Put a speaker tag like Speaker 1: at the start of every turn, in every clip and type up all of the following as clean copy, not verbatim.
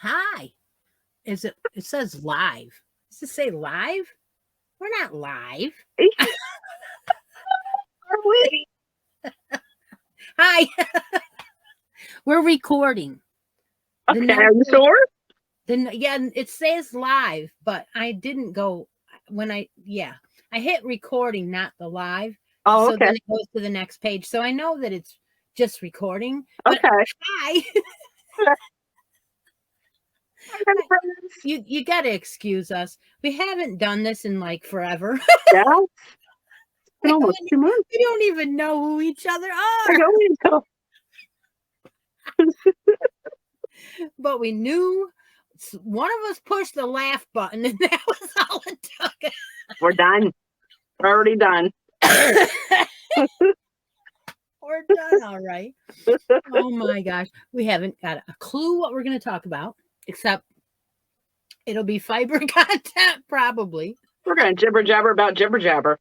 Speaker 1: Hi. Is it? It says live. Does it say live? We're not live.
Speaker 2: Are we?
Speaker 1: Hi. We're recording.
Speaker 2: Okay, are you sure?
Speaker 1: Then yeah, it says live, but I didn't go when I hit recording, not the live.
Speaker 2: Oh,
Speaker 1: so
Speaker 2: okay.
Speaker 1: then it goes to the next page. So I know that it's just recording. But
Speaker 2: Okay.
Speaker 1: hi. You got to excuse us. We haven't done this in like forever.
Speaker 2: Yeah. It's been almost 2 months.
Speaker 1: We don't even know who each other
Speaker 2: I
Speaker 1: are.
Speaker 2: don't even know.
Speaker 1: But we knew one of us pushed the laugh button, and that was all it took.
Speaker 2: We're done. We're already done.
Speaker 1: We're done, all right. Oh my gosh. We haven't got a clue what we're going to talk about, except it'll be fiber content, probably.
Speaker 2: We're going to jibber jabber about jibber jabber.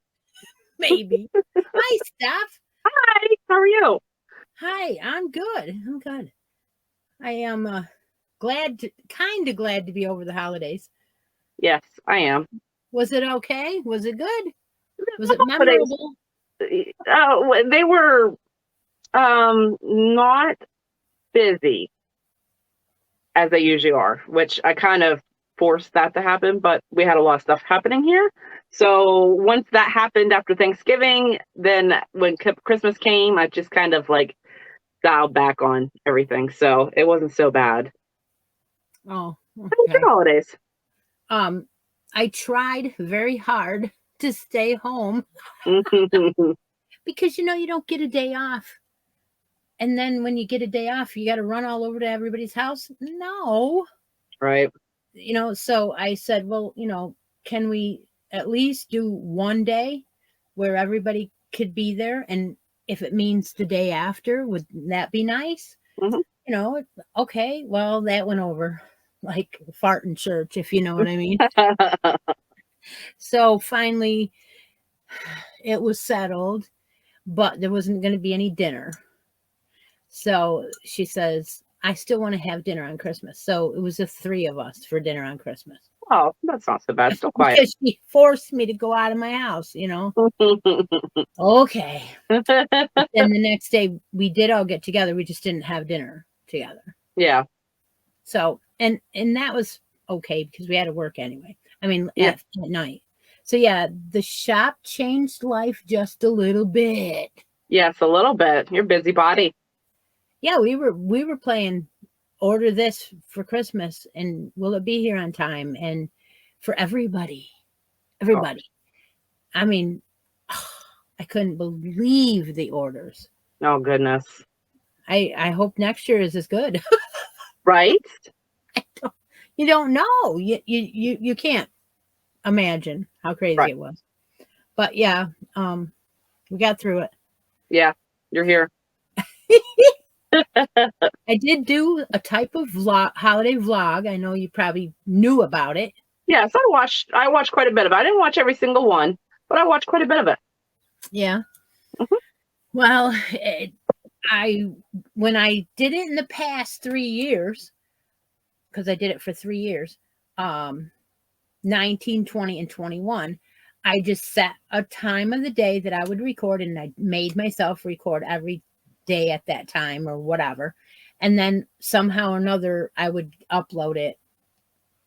Speaker 1: Maybe. Hi, Steph.
Speaker 2: Hi, how are you?
Speaker 1: Hi, I'm good. I'm good. I am kind of glad to be over the holidays.
Speaker 2: Yes, I am.
Speaker 1: Was it okay? Was it good? Was it
Speaker 2: Holidays.
Speaker 1: memorable?
Speaker 2: They were not busy as they usually are, which I kind of forced that to happen, but we had a lot of stuff happening here. So once that happened after Thanksgiving, then when Christmas came, I just kind of like dialed back on everything. So it wasn't so bad.
Speaker 1: Oh, okay.
Speaker 2: How was your holidays?
Speaker 1: I tried very hard to stay home because you don't get a day off. And then when you get a day off, you got to run all over to everybody's house. No.
Speaker 2: Right.
Speaker 1: So I said, well, can we at least do one day where everybody could be there? And if it means the day after, would that be nice?
Speaker 2: Mm-hmm.
Speaker 1: Okay, well, that went over like a fart in church, if you know what I mean. So finally, it was settled, but there wasn't going to be any dinner. So she says, I still want to have dinner on Christmas. So it was the three of us for dinner on Christmas.
Speaker 2: Oh, that's not so bad. Still quiet.
Speaker 1: Because she forced me to go out of my house, Okay. Then the next day we did all get together. We just didn't have dinner together.
Speaker 2: Yeah.
Speaker 1: So, and that was okay because we had to work anyway. I mean, at night. So yeah, the shop changed life just a little bit.
Speaker 2: Yes, a little bit. You're a busybody.
Speaker 1: Yeah, we were playing order this for Christmas and will it be here on time? And for everybody. Oh. I mean, I couldn't believe the orders.
Speaker 2: Oh, goodness.
Speaker 1: I hope next year is as good.
Speaker 2: Right?
Speaker 1: You don't know. You can't imagine how crazy it was. But yeah, we got through it.
Speaker 2: Yeah, you're here.
Speaker 1: I did do a type of holiday vlog. I know you probably knew about it.
Speaker 2: Yes, I watched quite a bit of it. I didn't watch every single one, but I watched quite a bit of it. Yeah.
Speaker 1: Mm-hmm. Well, when I did it in the past 3 years, because I did it for 3 years, 19, 20, and 21, I just set a time of the day that I would record, and I made myself record every day at that time or whatever. And then somehow or another, I would upload it,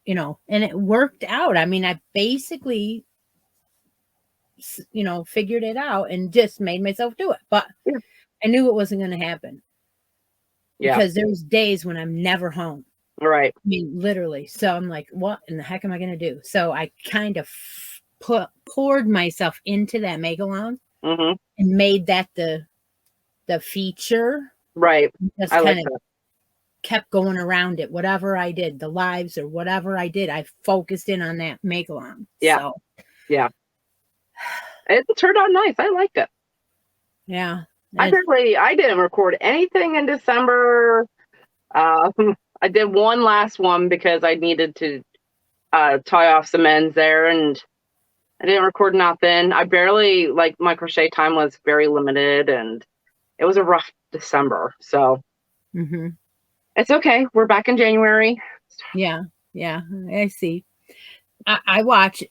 Speaker 1: and it worked out. I mean, I basically, figured it out and just made myself do it. But
Speaker 2: Yeah.
Speaker 1: I knew it wasn't going to happen
Speaker 2: Yeah.
Speaker 1: because there's days when I'm never home.
Speaker 2: Right.
Speaker 1: I mean, literally. So I'm like, what in the heck am I going to do? So I kind of poured myself into that Megalon
Speaker 2: Mm-hmm.
Speaker 1: and made that the feature.
Speaker 2: Right.
Speaker 1: Just
Speaker 2: I like
Speaker 1: kind of
Speaker 2: that.
Speaker 1: kept going around it. Whatever I did, the lives or whatever I did, I focused in on that Megalon.
Speaker 2: Yeah.
Speaker 1: So,
Speaker 2: yeah. It turned out nice. I liked it.
Speaker 1: Yeah.
Speaker 2: I didn't record anything in December. I did one last one because I needed to tie off some ends there, and I didn't record nothing. I barely, like, my crochet time was very limited, and it was a rough December. So it's okay. We're back in January.
Speaker 1: Yeah. I see. I watch.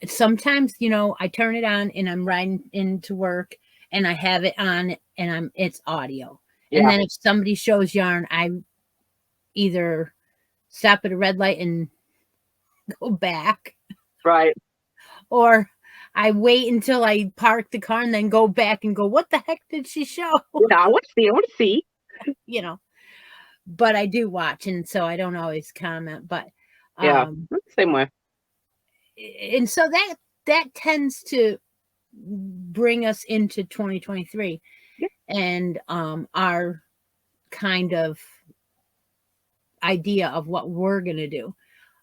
Speaker 1: Sometimes, I turn it on and I'm riding into work and I have it on and it's audio.
Speaker 2: Yeah.
Speaker 1: And then if somebody shows yarn, I either stop at a red light and go back.
Speaker 2: Right.
Speaker 1: Or I wait until I park the car and then go back and go, what the heck did she show?
Speaker 2: Yeah, I want to see.
Speaker 1: But I do watch, and so I don't always comment. But
Speaker 2: yeah, same way.
Speaker 1: And so that tends to bring us into 2023 and our kind of idea of what we're going to do.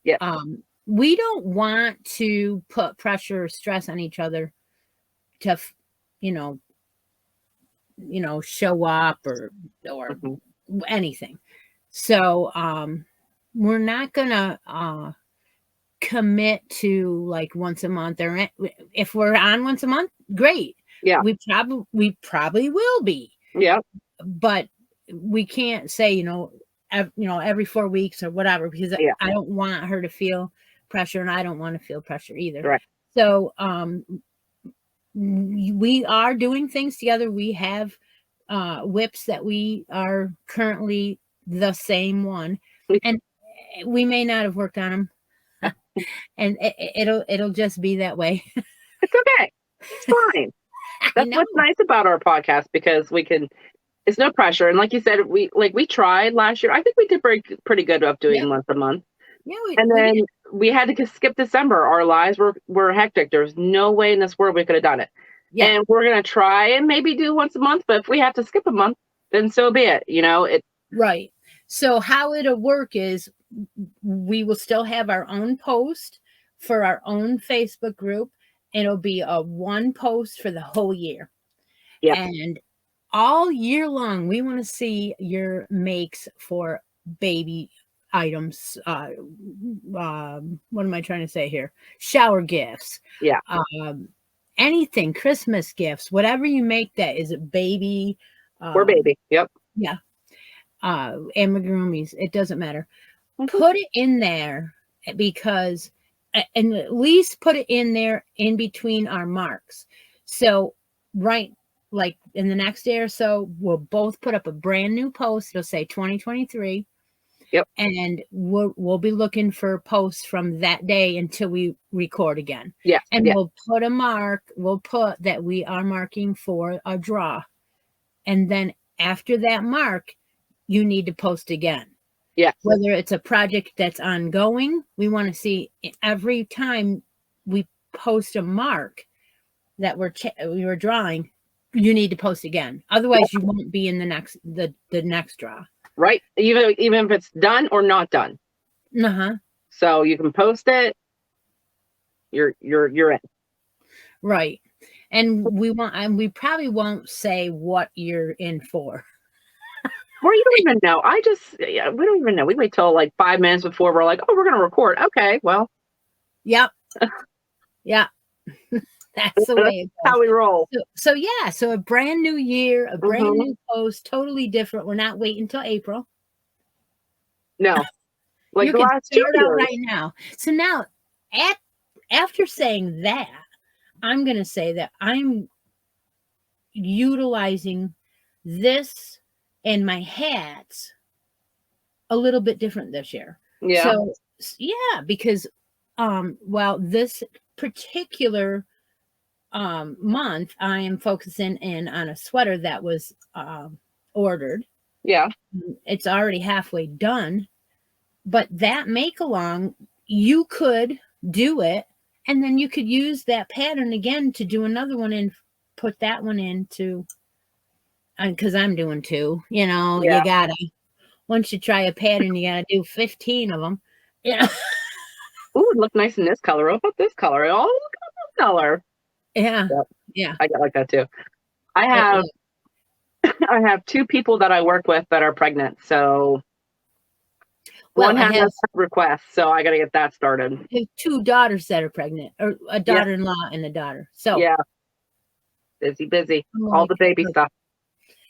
Speaker 2: Yeah.
Speaker 1: We don't want to put pressure or stress on each other to, show up or anything. So we're not going to commit to like once a month, or if we're on once a month, great.
Speaker 2: Yeah.
Speaker 1: We probably will be.
Speaker 2: Yeah.
Speaker 1: But we can't say, every 4 weeks or whatever, because I don't want her to feel pressure and I don't want to feel pressure either.
Speaker 2: Right.
Speaker 1: So we are doing things together. We have whips that we are currently the same one, and we may not have worked on them. And it'll just be that way.
Speaker 2: It's okay. It's fine. That's what's nice about our podcast, because it's no pressure. And like you said, we tried last year. I think we did pretty good of doing once a month.
Speaker 1: Yeah.
Speaker 2: We had to skip December. Our lives were hectic. There's no way in this world we could have done it. Yeah. And we're going to try and maybe do once a month. But if we have to skip a month, then so be it.
Speaker 1: Right. So how it'll work is we will still have our own post for our own Facebook group. It'll be a one post for the whole year.
Speaker 2: Yeah.
Speaker 1: And all year long, we want to see your makes for baby items. What am I trying to say here? Shower gifts.
Speaker 2: Yeah.
Speaker 1: Anything, Christmas gifts, whatever you make that is a baby.
Speaker 2: Or baby. Yep.
Speaker 1: Yeah. Amigurumis, it doesn't matter. Put it in there, because, and at least put it in there in between our marks. So right, like in the next day or so, we'll both put up a brand new post. It'll say 2023.
Speaker 2: Yep.
Speaker 1: And we'll be looking for posts from that day until we record again.
Speaker 2: Yeah.
Speaker 1: And we'll put a mark. We'll put that we are marking for a draw. And then after that mark, you need to post again.
Speaker 2: Yeah.
Speaker 1: Whether it's a project that's ongoing, we want to see every time we post a mark that we were drawing, you need to post again. Otherwise, you won't be in the next draw.
Speaker 2: Right. Even if it's done or not done. So you can post it. You're in.
Speaker 1: Right. And we probably won't say what you're in for.
Speaker 2: Or you don't even know. We don't even know. We wait till like 5 minutes before we're like, oh, we're going to record. Okay, well.
Speaker 1: Yep. Yeah. That's the way it goes.
Speaker 2: How we roll.
Speaker 1: So a brand new year, a brand new post, totally different. We're not waiting until April.
Speaker 2: No. Like
Speaker 1: you
Speaker 2: the
Speaker 1: can
Speaker 2: last 2
Speaker 1: start
Speaker 2: years.
Speaker 1: out right now. So now, after saying that, I'm going to say that I'm utilizing this and my hats a little bit different this year.
Speaker 2: Yeah.
Speaker 1: So yeah, because well, this particular month I am focusing in on a sweater that was ordered.
Speaker 2: Yeah.
Speaker 1: It's already halfway done, but that make along, you could do it, and then you could use that pattern again to do another one and put that one into, because I'm doing two, you know,
Speaker 2: Yeah.
Speaker 1: you gotta, once you try a pattern, you gotta do 15 of them. Yeah.
Speaker 2: Ooh, it looked nice in this color. What about this color? Oh, look at this color.
Speaker 1: Yeah.
Speaker 2: Yep.
Speaker 1: Yeah.
Speaker 2: I get like that too. I
Speaker 1: It
Speaker 2: have
Speaker 1: is.
Speaker 2: I have two people that I work with that are pregnant. So
Speaker 1: Well,
Speaker 2: one has requests, so I got to get that started.
Speaker 1: I have two daughters that are pregnant, or a
Speaker 2: Yeah.
Speaker 1: daughter-in-law and a daughter. So
Speaker 2: Yeah. Busy.
Speaker 1: I'm
Speaker 2: All
Speaker 1: like,
Speaker 2: the baby stuff.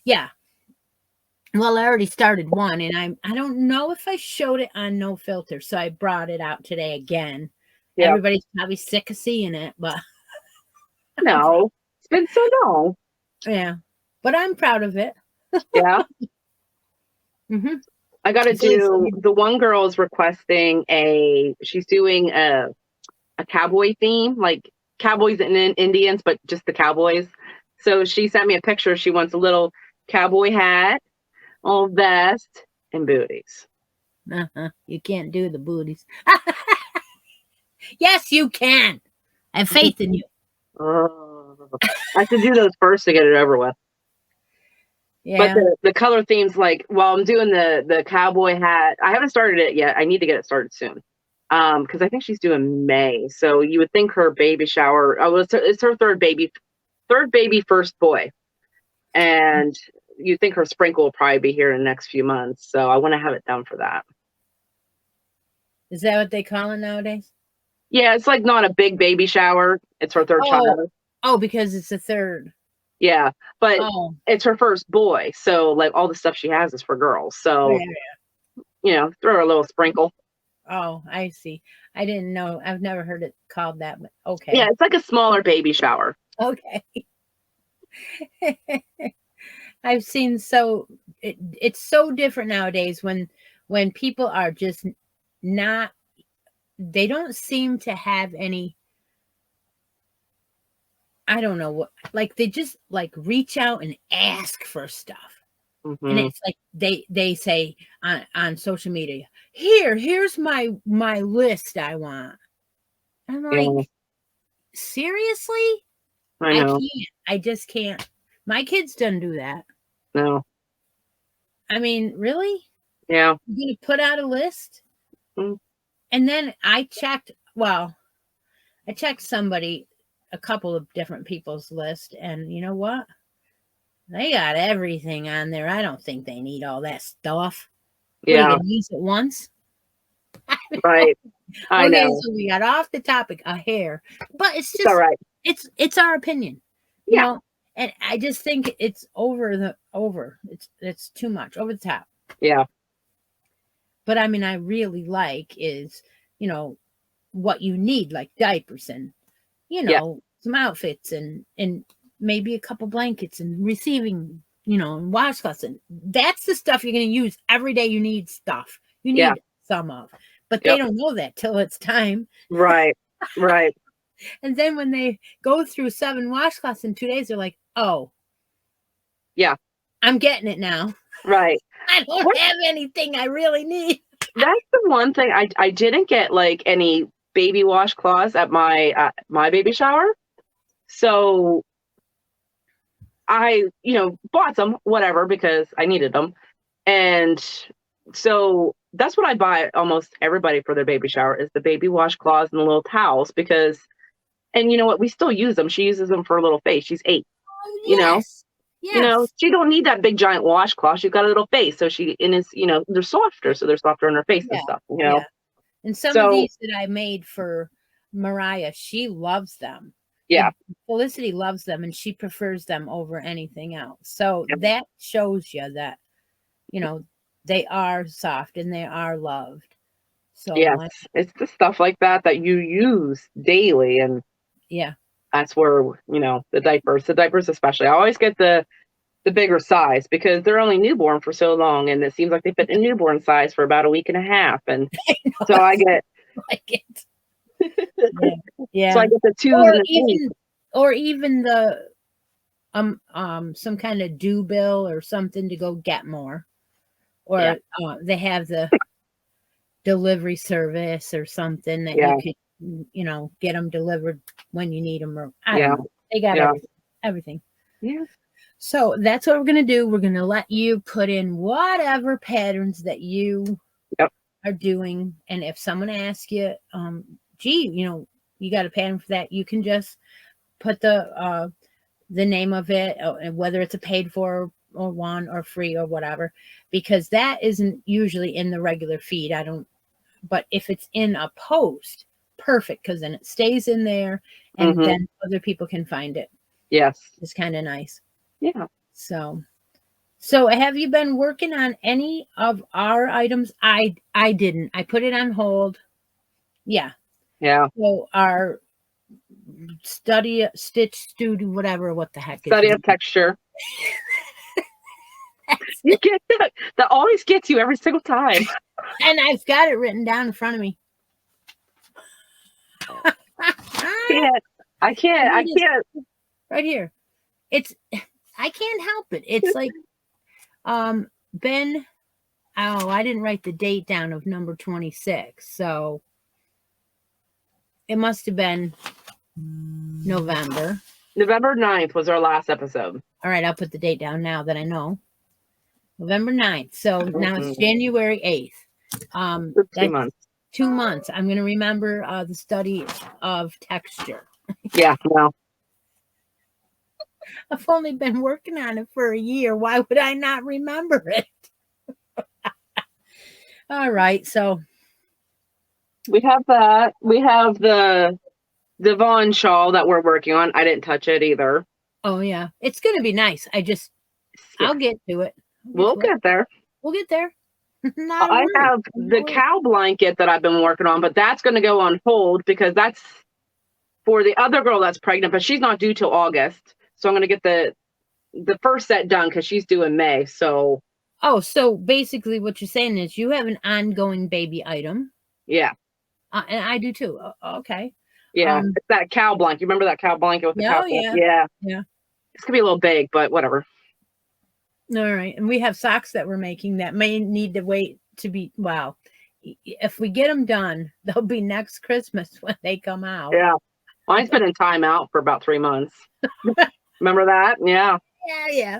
Speaker 1: yeah. Well, I already started one, and I don't know if I showed it on No Filter, so I brought it out today again.
Speaker 2: Yeah.
Speaker 1: Everybody's probably sick of seeing it, but
Speaker 2: No, it's been so long.
Speaker 1: yeah. But I'm proud of it.
Speaker 2: Yeah.
Speaker 1: Mm-hmm.
Speaker 2: I got to
Speaker 1: So it's-
Speaker 2: do, the one girl's requesting she's doing a cowboy theme, like cowboys and Indians, but just the cowboys. So she sent me a picture. She wants a little cowboy hat, all vest, and booties.
Speaker 1: You can't do the booties. Yes, you can. I have faith in you.
Speaker 2: I should do those first to get it over with.
Speaker 1: Yeah.
Speaker 2: But the color themes, like, while I'm doing the cowboy hat, I haven't started it yet. I need to get it started soon. Because I think she's due in May. So you would think her baby shower, it's her third baby, first boy. And you think her sprinkle will probably be here in the next few months. So I want to have it done for that.
Speaker 1: Is that what they call it nowadays?
Speaker 2: Yeah, it's like not a big baby shower. It's her third child.
Speaker 1: Oh, because it's a third.
Speaker 2: Yeah, but it's her first boy. So like all the stuff she has is for girls. So, throw her a little sprinkle.
Speaker 1: Oh, I see. I didn't know. I've never heard it called that, but okay.
Speaker 2: Yeah, it's like a smaller baby shower.
Speaker 1: Okay. I've seen it's so different nowadays when people are just not, they don't seem to have any, I don't know what, like they just like reach out and ask for stuff.
Speaker 2: Mm-hmm.
Speaker 1: And it's like they say on social media, here's my list I want. I'm like, seriously?
Speaker 2: I know.
Speaker 1: I just can't. My kids don't do that.
Speaker 2: No.
Speaker 1: I mean, really?
Speaker 2: Yeah.
Speaker 1: You're gonna put out a list?
Speaker 2: Mm-hmm.
Speaker 1: And then I checked somebody, a couple of different people's list, and you know what? They got everything on there. I don't think they need all that stuff.
Speaker 2: Yeah.
Speaker 1: You can use it once.
Speaker 2: Right. I know.
Speaker 1: So we got off the topic of hair, but it's just
Speaker 2: all right.
Speaker 1: It's our opinion.
Speaker 2: Yeah.
Speaker 1: You know, and I just think it's over. It's too much, over the top.
Speaker 2: Yeah.
Speaker 1: But I mean, I really like is, what you need, like diapers and, some outfits and maybe a couple blankets and receiving, and washcloths. And that's the stuff you're going to use every day. You need stuff. You need some of, but they don't know that till it's time.
Speaker 2: Right. Right.
Speaker 1: And then when they go through 7 washcloths in 2 days, they're like, oh,
Speaker 2: yeah,
Speaker 1: I'm getting it now.
Speaker 2: Right.
Speaker 1: I don't have anything I really need.
Speaker 2: That's the one thing I didn't get, like, any baby washcloths at my baby shower. So I, bought some, whatever, because I needed them. And so that's what I buy almost everybody for their baby shower is the baby washcloths and the little towels, because, and you know what, we still use them. She uses them for a little face. She's 8,
Speaker 1: Yes.
Speaker 2: She don't need that big giant washcloth. She's got a little face. So they're softer. So they're softer on her face and stuff, Yeah.
Speaker 1: And some of these that I made for Mariah, she loves them.
Speaker 2: Yeah.
Speaker 1: And Felicity loves them, and she prefers them over anything else. So that shows you that, they are soft and they are loved. So
Speaker 2: yes, it's the stuff like that you use daily. And
Speaker 1: yeah,
Speaker 2: that's where, the diapers especially. I always get the the bigger size because they're only newborn for so long, and it seems like they fit in newborn size for about a week and a half, and so I get
Speaker 1: like it. Yeah. Yeah.
Speaker 2: so I get the twos
Speaker 1: Or
Speaker 2: and the threes.
Speaker 1: even or even the some kind of due bill or something to go get more. Or they have the delivery service or something that you could, get them delivered when you need them. Or I don't know. They got everything.
Speaker 2: Yeah.
Speaker 1: So that's what we're going to do. We're going to let you put in whatever patterns that you are doing. And if someone asks you, gee, you got a pattern for that, you can just put the name of it, and whether it's a paid for or one or free or whatever, because that isn't usually in the regular feed. But if it's in a post, perfect, because then it stays in there and then other people can find it.
Speaker 2: Yes.
Speaker 1: It's kind of nice.
Speaker 2: Yeah.
Speaker 1: So have you been working on any of our items? I didn't. I put it on hold. Yeah.
Speaker 2: Yeah.
Speaker 1: So our stitch studio, what the heck.
Speaker 2: Study of texture. You get that. That always gets you every single time.
Speaker 1: And I've got it written down in front of me.
Speaker 2: I can't.
Speaker 1: Right here. I can't help it. It's like, Ben, I didn't write the date down of number 26. So it must have been November.
Speaker 2: November 9th was our last episode.
Speaker 1: All right. I'll put the date down now that I know. November 9th. So now it's January 8th.
Speaker 2: That's 2 months.
Speaker 1: 2 months. I'm going to remember the study of texture.
Speaker 2: Yeah. Well,
Speaker 1: I've only been working on it for a year. Why would I not remember it? All right. So
Speaker 2: we have that. We have the Vaughn shawl that we're working on. I didn't touch it either.
Speaker 1: Oh, yeah. It's going to be nice. I'll get to it.
Speaker 2: We'll get there.
Speaker 1: We'll get there.
Speaker 2: I have the cow blanket that I've been working on, but that's going to go on hold because that's for the other girl that's pregnant, but she's not due till August. So I'm going to get the first set done because she's due in May. So.
Speaker 1: Oh, so basically what you're saying is you have an ongoing baby item.
Speaker 2: Yeah.
Speaker 1: And I do too. Okay.
Speaker 2: Yeah. It's that cow blanket. You remember that cow blanket with the cow blanket? Yeah.
Speaker 1: Yeah.
Speaker 2: It's going to be a little big, but whatever.
Speaker 1: All right. And we have socks that we're making that may need to wait to be, wow. If we get them done, they'll be next Christmas when they come out.
Speaker 2: Yeah. Mine's been in timeout for about 3 months. Remember that? Yeah.
Speaker 1: Yeah.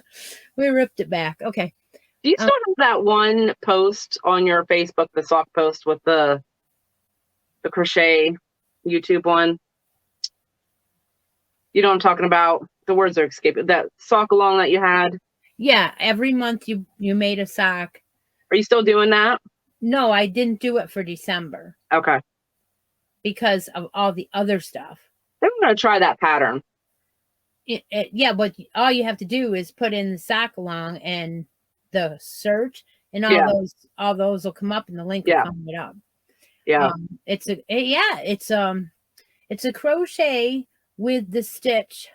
Speaker 1: We ripped it back. Okay.
Speaker 2: Do you still have that one post on your Facebook, the sock post with the crochet YouTube one? You know what I'm talking about? The words are escaping. That sock along that you had?
Speaker 1: Yeah. Every month you made a sock.
Speaker 2: Are you still doing that?
Speaker 1: No, I didn't do it for December.
Speaker 2: Okay.
Speaker 1: Because of all the other stuff.
Speaker 2: I'm going to try that pattern.
Speaker 1: Yeah, but all you have to do is put in the sock along and the search, and all those will come up, and the link will come right up.
Speaker 2: Yeah.
Speaker 1: It's a crochet with the stitch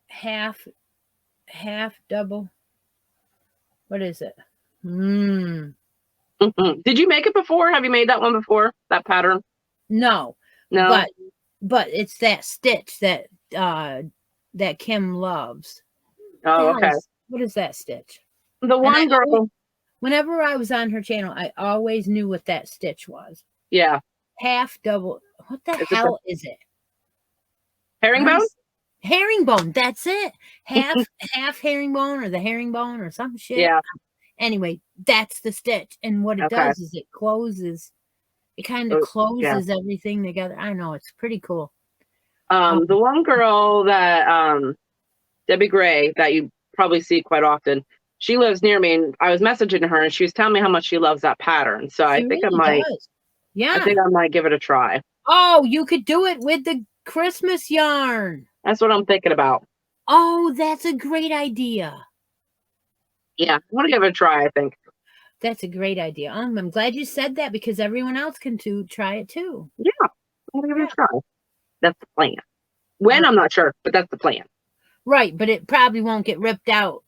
Speaker 1: half double. What is it?
Speaker 2: Did you make it before? Have you made that one before? That pattern?
Speaker 1: No. But it's that stitch that Kim loves.
Speaker 2: Oh, okay.
Speaker 1: What is that stitch?
Speaker 2: The one girl.
Speaker 1: Whenever I was on her channel, I always knew what that stitch was.
Speaker 2: Yeah.
Speaker 1: Half double. What the hell is it?
Speaker 2: Herringbone?
Speaker 1: Herringbone. That's it. Half herringbone or the herringbone or some shit.
Speaker 2: Yeah.
Speaker 1: Anyway, that's the stitch. And what it does is it closes. It kind of closes everything together. I know. It's pretty cool.
Speaker 2: The one girl that Debbie Gray that you probably see quite often, she lives near me, and I was messaging her and she was telling me how much she loves that pattern. So I think I might give it a try.
Speaker 1: Oh, you could do it with the Christmas yarn.
Speaker 2: That's what I'm thinking about.
Speaker 1: Oh, that's a great idea.
Speaker 2: Yeah, I want to give it a try, I think.
Speaker 1: That's a great idea. I'm glad you said that because everyone else can try it too.
Speaker 2: Yeah, I'm going to give it a try. That's the plan. When, I'm not sure, but that's the plan.
Speaker 1: Right, but it probably won't get ripped out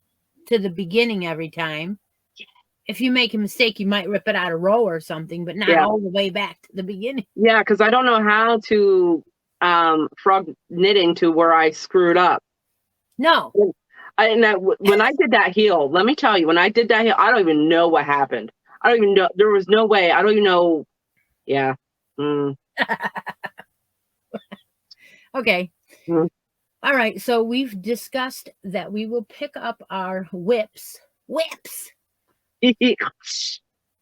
Speaker 1: to the beginning every time. If you make a mistake, you might rip it out a row or something, but not
Speaker 2: Yeah.
Speaker 1: all the way back to the beginning.
Speaker 2: Yeah, because I don't know how to frog knitting to where I screwed up.
Speaker 1: No.
Speaker 2: When I did that heel, let me tell you, when I did that heel, I don't even know what happened. I don't even know. There was no way. I don't even know. Yeah. Mm.
Speaker 1: Okay.
Speaker 2: Mm.
Speaker 1: All right. So we've discussed that we will pick up our whips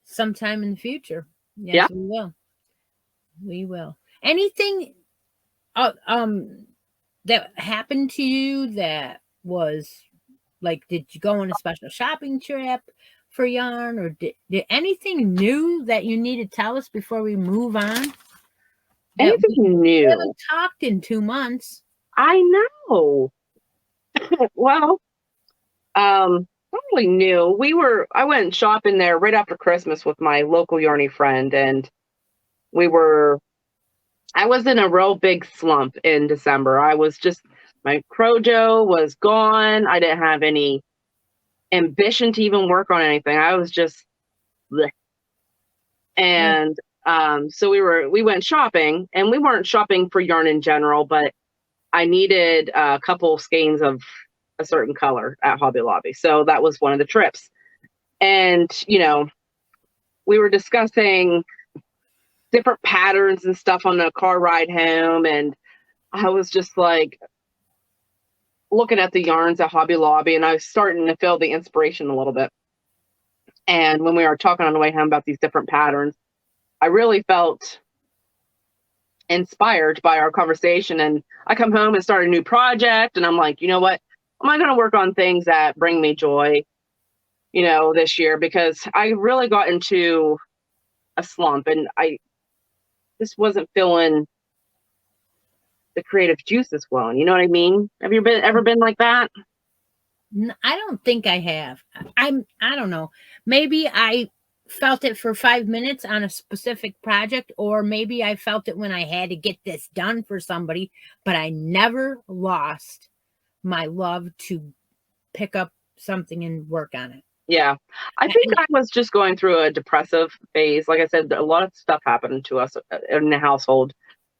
Speaker 1: sometime in the future. Yes,
Speaker 2: Yeah.
Speaker 1: we will. We will. Anything that happened to you that was like, did you go on a special shopping trip for yarn, or did anything new that you need to tell us before we move on? That we
Speaker 2: Anything new?
Speaker 1: haven't talked in 2 months.
Speaker 2: I know. Well, not really new. I went shopping there right after Christmas with my local yarny friend, and we were I was in a real big slump in December. My Crojo was gone. I didn't have any ambition to even work on anything. I was just, bleh.
Speaker 1: Yeah.
Speaker 2: And so we went shopping, and we weren't shopping for yarn in general, but I needed a couple skeins of a certain color at Hobby Lobby. So that was one of the trips. And, we were discussing different patterns and stuff on the car ride home. And I was just like looking at the yarns at Hobby Lobby, and I was starting to feel the inspiration a little bit. And when we were talking on the way home about these different patterns, I really felt inspired by our conversation. And I come home and start a new project, and I'm like, you know what? Am I going to work on things that bring me joy, this year? Because I really got into a slump, and I just wasn't feeling the creative juices flowing. You know what I mean? Have you ever been like that?
Speaker 1: I don't think I have. I don't know. Maybe I felt it for 5 minutes on a specific project, or maybe I felt it when I had to get this done for somebody, but I never lost my love to pick up something and work on it.
Speaker 2: Yeah. I think I was just going through a depressive phase. Like I said, a lot of stuff happened to us in the household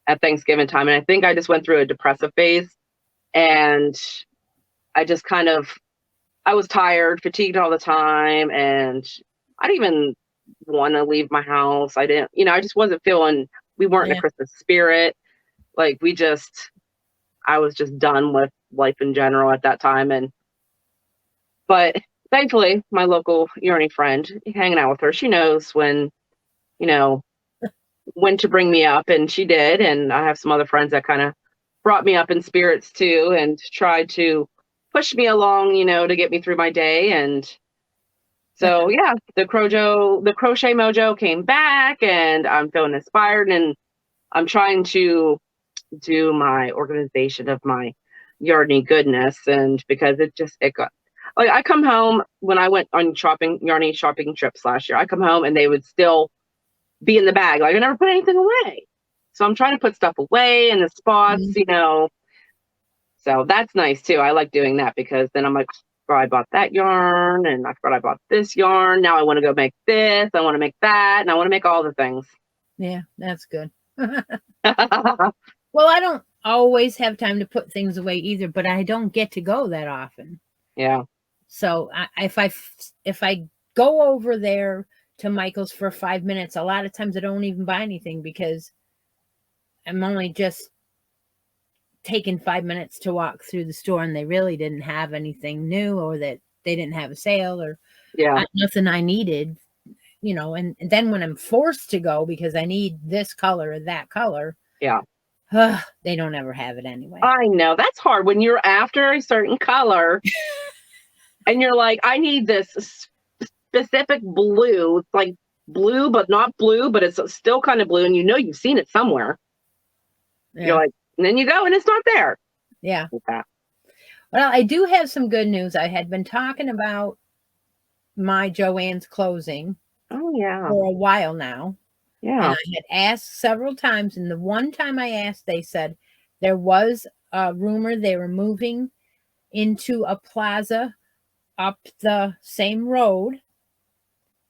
Speaker 2: at Thanksgiving time. And I think I just went through a depressive phase, and I just I was tired, fatigued all the time. And I didn't even want to leave my house. I just wasn't we weren't in a Christmas spirit. Like I was just done with life in general at that time. But thankfully, my local yarny friend, hanging out with her, she knows you know, when to bring me up, and she did. And I have some other friends that kind of brought me up in spirits too, and tried to push me along, to get me through my day. And so, yeah, the crochet mojo came back, and I'm feeling inspired, and I'm trying to do my organization of my yarny goodness. And because it got, like, I come home when I went on yarny shopping trips last year, I come home and they would still be in the bag. Like, I never put anything away. So I'm trying to put stuff away in the spots, So that's nice too. I like doing that, because then I'm like, oh, I bought that yarn, and I forgot I bought this yarn. Now I want to go make this. I want to make that, and I want to make all the things.
Speaker 1: Yeah, that's good. Well, I don't always have time to put things away either, but I don't get to go that often.
Speaker 2: Yeah.
Speaker 1: So if I go over there to Michael's for 5 minutes, a lot of times I don't even buy anything, because I'm only just taking 5 minutes to walk through the store, and they really didn't have anything new, or that they didn't have a sale, or nothing I needed, and then when I'm forced to go because I need this color or that color, they don't ever have it anyway.
Speaker 2: I know, that's hard when you're after a certain color and you're like, I need this specific blue. It's like blue, but not blue, but it's still kind of blue. And you've seen it somewhere. Yeah. You're like, and then you go and it's not there.
Speaker 1: Yeah. Okay. Well, I do have some good news. I had been talking about my Joann's closing.
Speaker 2: Oh, yeah.
Speaker 1: For a while now.
Speaker 2: Yeah.
Speaker 1: And I had asked several times, and the one time I asked, they said there was a rumor they were moving into a plaza up the same road,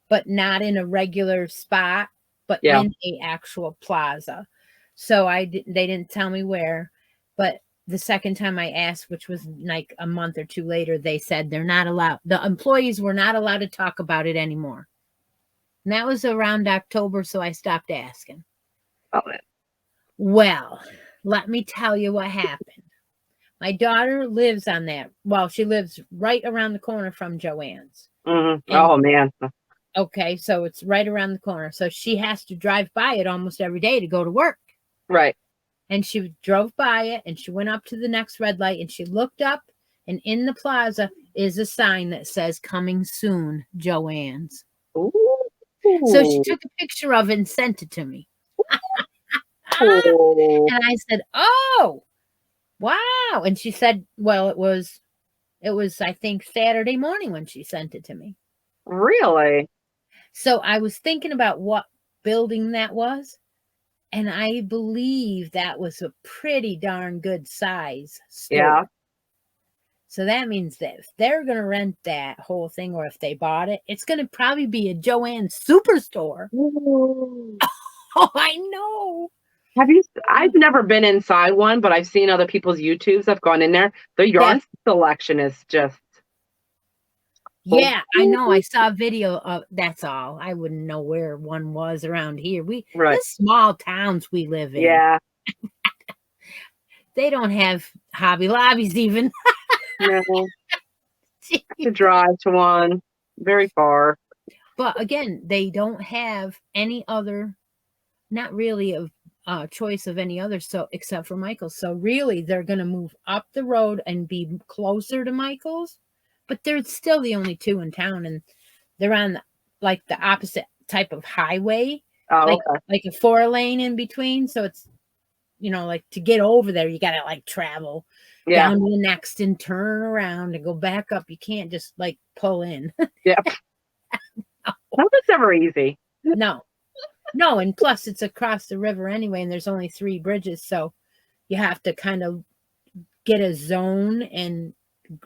Speaker 1: but not in a regular spot, but
Speaker 2: Yeah.
Speaker 1: in a actual plaza. So they didn't tell me where, but the second time I asked, which was like a month or two later, they said they're not allowed. The employees were not allowed to talk about it anymore. And that was around October, so I stopped asking.
Speaker 2: Oh,
Speaker 1: Well, let me tell you what happened. My daughter lives on that. Well, she lives right around the corner from Joanne's.
Speaker 2: Oh, man.
Speaker 1: Okay, so it's right around the corner. So she has to drive by it almost every day to go to work.
Speaker 2: Right.
Speaker 1: And she drove by it and she went up to the next red light and she looked up, and in the plaza is a sign that says coming soon, Joanne's.
Speaker 2: Ooh.
Speaker 1: So she took a picture of it and sent it to me.
Speaker 2: Ooh.
Speaker 1: And I said, "Oh, wow." And she said, well, it was I think Saturday morning when she sent it to me.
Speaker 2: Really?
Speaker 1: So I was thinking about what building that was, and I believe that was a pretty darn good size store.
Speaker 2: Yeah.
Speaker 1: So that means that if they're going to rent that whole thing, or if they bought it, it's going to probably be a Joanne's superstore.
Speaker 2: Ooh.
Speaker 1: Oh, I know.
Speaker 2: I've never been inside one, but I've seen other people's YouTubes. I've gone in there. The yarn selection is just.
Speaker 1: Yeah, I know. I saw a video of, that's all. I wouldn't know where one was around here. The small towns we live in.
Speaker 2: Yeah.
Speaker 1: They don't have Hobby Lobbies even.
Speaker 2: No. To drive to one very far.
Speaker 1: But again, they don't have any other, not really a choice of any other, so except for Michael's. So really, they're going to move up the road and be closer to Michael's, but they're still the only two in town, and they're on like the opposite type of highway,
Speaker 2: okay.
Speaker 1: Like a 4-lane in between. So it's, like to get over there, you got to like travel down to the next and turn around and go back up. You can't just like pull in.
Speaker 2: Yeah. That's never easy.
Speaker 1: No, and plus it's across the river anyway, and there's only 3 bridges, so you have to kind of get a zone and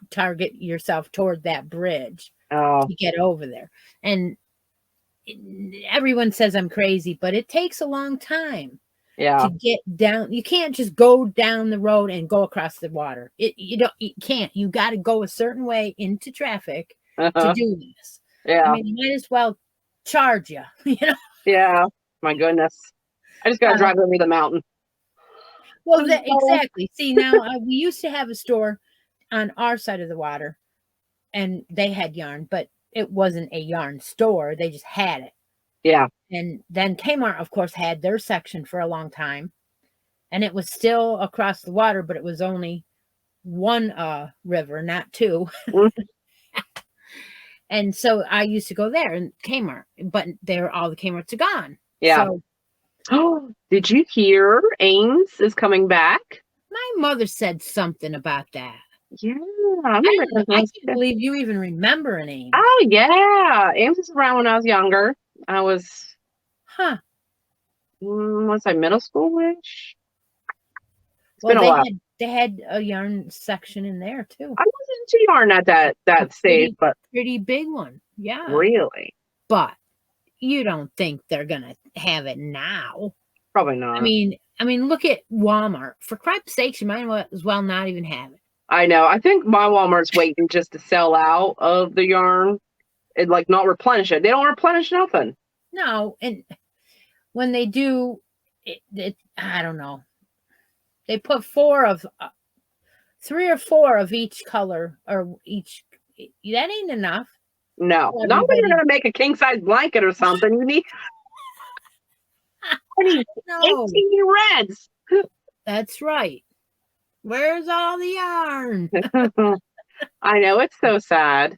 Speaker 1: target yourself toward that bridge to get over there. And everyone says I'm crazy, but it takes a long time to get down. You can't just go down the road and go across the water. You can't. You got to go a certain way into traffic to do this.
Speaker 2: Yeah.
Speaker 1: I mean, you might as well charge you,
Speaker 2: Yeah. My goodness. I just got to drive over the mountain.
Speaker 1: Well, exactly. See, now we used to have a store on our side of the water, and they had yarn, but it wasn't a yarn store. They just had it.
Speaker 2: Yeah.
Speaker 1: And then Kmart, of course, had their section for a long time, and it was still across the water, but it was only one river, not 2. And so I used to go there in Kmart, but all the Kmarts are gone.
Speaker 2: Yeah. So, did you hear Ames is coming back?
Speaker 1: My mother said something about that.
Speaker 2: Yeah.
Speaker 1: I can't believe you even remember an Ames.
Speaker 2: Oh, yeah. Ames was around when I was younger. I was, was I middle school-ish?
Speaker 1: They had a yarn section in there too.
Speaker 2: I was into yarn at that stage, but
Speaker 1: pretty big one. Yeah.
Speaker 2: Really?
Speaker 1: But you don't think they're gonna have it now?
Speaker 2: Probably not.
Speaker 1: I mean, look at Walmart. For Christ's sake, you might as well not even have it.
Speaker 2: I know. I think my Walmart's waiting just to sell out of the yarn and like not replenish it. They don't replenish nothing.
Speaker 1: No, and when they do, I don't know. They put 3 or 4 of each color, or each. That ain't enough.
Speaker 2: No, not when you're gonna make a king size blanket or something. You need 18 reds.
Speaker 1: That's right. Where's all the yarn?
Speaker 2: I know, it's so sad.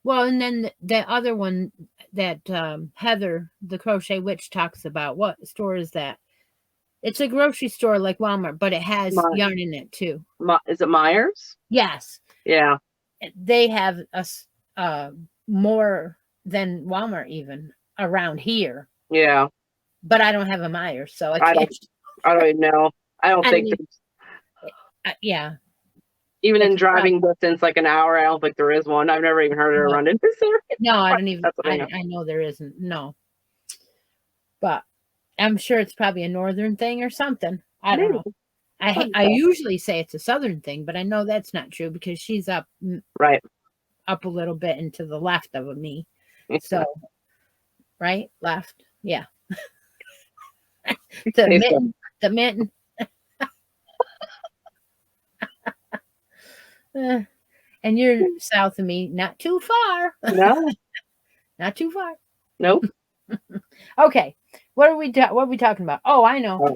Speaker 1: Well, and then the other one that Heather, the Crochet Witch, talks about. What store is that? It's a grocery store like Walmart, but it has yarn in it too.
Speaker 2: Is it Myers?
Speaker 1: Yes.
Speaker 2: Yeah.
Speaker 1: They have more than Walmart even around here.
Speaker 2: Yeah.
Speaker 1: But I don't have a Myers, so I can't.
Speaker 2: I don't even know. I don't think.
Speaker 1: Yeah.
Speaker 2: Even in
Speaker 1: It's
Speaker 2: driving distance, like an hour, I don't think there is one. I've never even heard her run into Syria.
Speaker 1: no, I don't even.
Speaker 2: Pennsylvania.
Speaker 1: I know there isn't. No, but I'm sure it's probably a northern thing or something. I don't know. I usually say it's a southern thing, but I know that's not true because she's up
Speaker 2: Right.
Speaker 1: up a little bit and to the left of me. So, right, left, yeah. The mitten. And you're south of me, not too far.
Speaker 2: No.
Speaker 1: Not too far.
Speaker 2: Nope.
Speaker 1: Okay, what are we talking about? Oh, I know.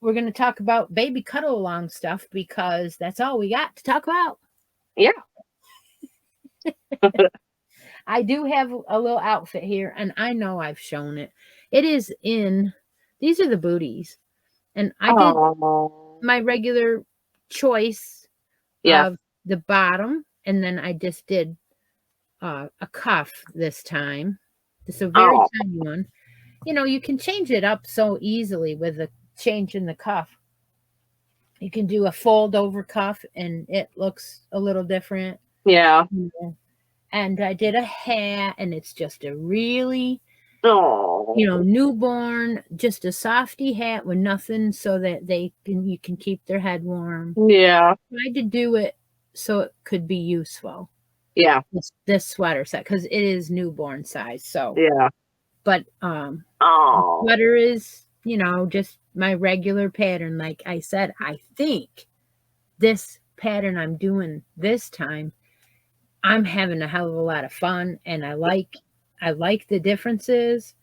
Speaker 1: We're going to talk about baby cuddle along stuff because that's all we got to talk about.
Speaker 2: Yeah.
Speaker 1: I do have a little outfit here, and I know I've shown it. It is in, these are the booties. And I did my regular choice of the bottom, and then I just did a cuff this time. It's a very tiny one. You know, you can change it up so easily with the change in the cuff. You can do a fold over cuff, and it looks a little different.
Speaker 2: Yeah.
Speaker 1: And I did a hat, and it's just a really, newborn, just a softy hat with nothing so that you can keep their head warm.
Speaker 2: Yeah.
Speaker 1: I tried to do it so it could be useful.
Speaker 2: Yeah.
Speaker 1: This sweater set, because it is newborn size. So
Speaker 2: yeah.
Speaker 1: But the sweater is, just my regular pattern. Like I said, I think this pattern I'm doing this time, I'm having a hell of a lot of fun, and I like the differences.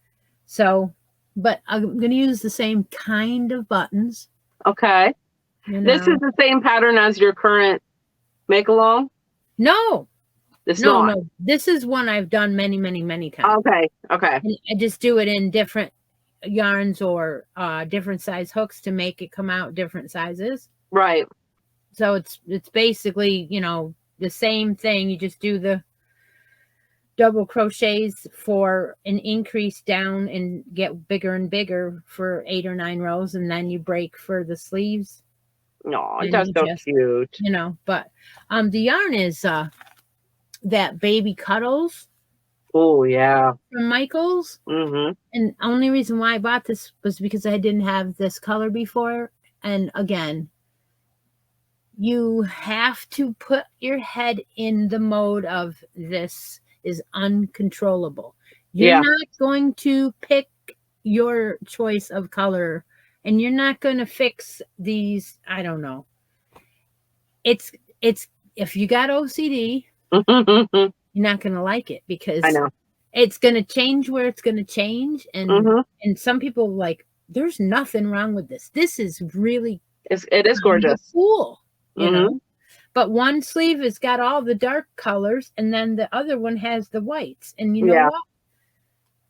Speaker 1: So, but I'm going to use the same kind of buttons.
Speaker 2: Okay. This is the same pattern as your current make along?
Speaker 1: No.
Speaker 2: It's not.
Speaker 1: No. This is one I've done many, many, many times.
Speaker 2: Okay.
Speaker 1: And I just do it in different yarns or different size hooks to make it come out different sizes.
Speaker 2: Right.
Speaker 1: So it's basically, the same thing. You just do the double crochets for an increase down and get bigger and bigger for 8 or 9 rows, and then you break for the sleeves.
Speaker 2: No, that's so cute.
Speaker 1: But the yarn is that Baby Cuddles.
Speaker 2: Oh, yeah.
Speaker 1: From Michaels.
Speaker 2: Mm-hmm.
Speaker 1: And only reason why I bought this was because I didn't have this color before. And again, you have to put your head in the mode of this is uncontrollable. You're not going to pick your choice of color, and you're not going to fix these. I don't know. It's if you got OCD, you're not going to like it because
Speaker 2: I know
Speaker 1: it's going to change where it's going to change. And and some people like, there's nothing wrong with this. This is really,
Speaker 2: it is gorgeous.
Speaker 1: Cool. You know, but one sleeve has got all the dark colors, and then the other one has the whites. And you know what?